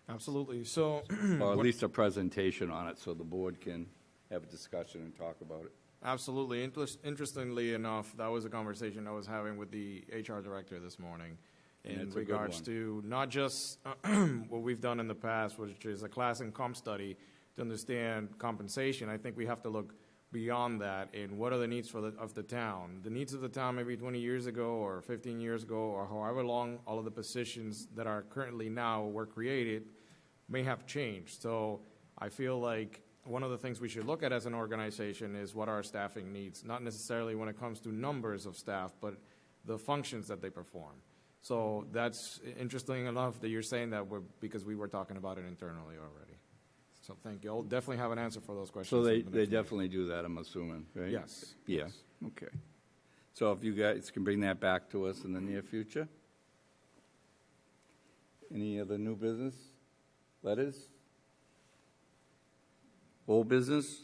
Absolutely. So, Or at least a presentation on it so the board can have a discussion and talk about it. Absolutely. Interestingly enough, that was a conversation I was having with the HR director this morning in it's a good regards one. to not just what we've done in the past, which is a class and comp study to understand compensation. I think we have to look beyond that in what are the needs of the town. The needs of the town maybe 20 years ago or 15 years ago or however long all of the positions that are currently now were created may have changed. So I feel like one of the things we should look at as an organization is what our staffing needs, not necessarily when it comes to numbers of staff, but the functions that they perform. So that's interesting enough that you're saying that because we were talking about it internally already. So thank you. I'll definitely have an answer for those questions. So they in the next meeting. definitely do that, I'm assuming, right? Yes. Yeah, Yes. okay. So if you guys can bring that back to us in the near future? Any other new business? Letters? Old business?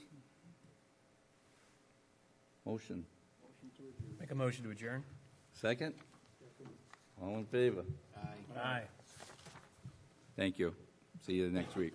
Motion. Make a motion to adjourn. Second? All in favor? Aye. Thank you. See you next week.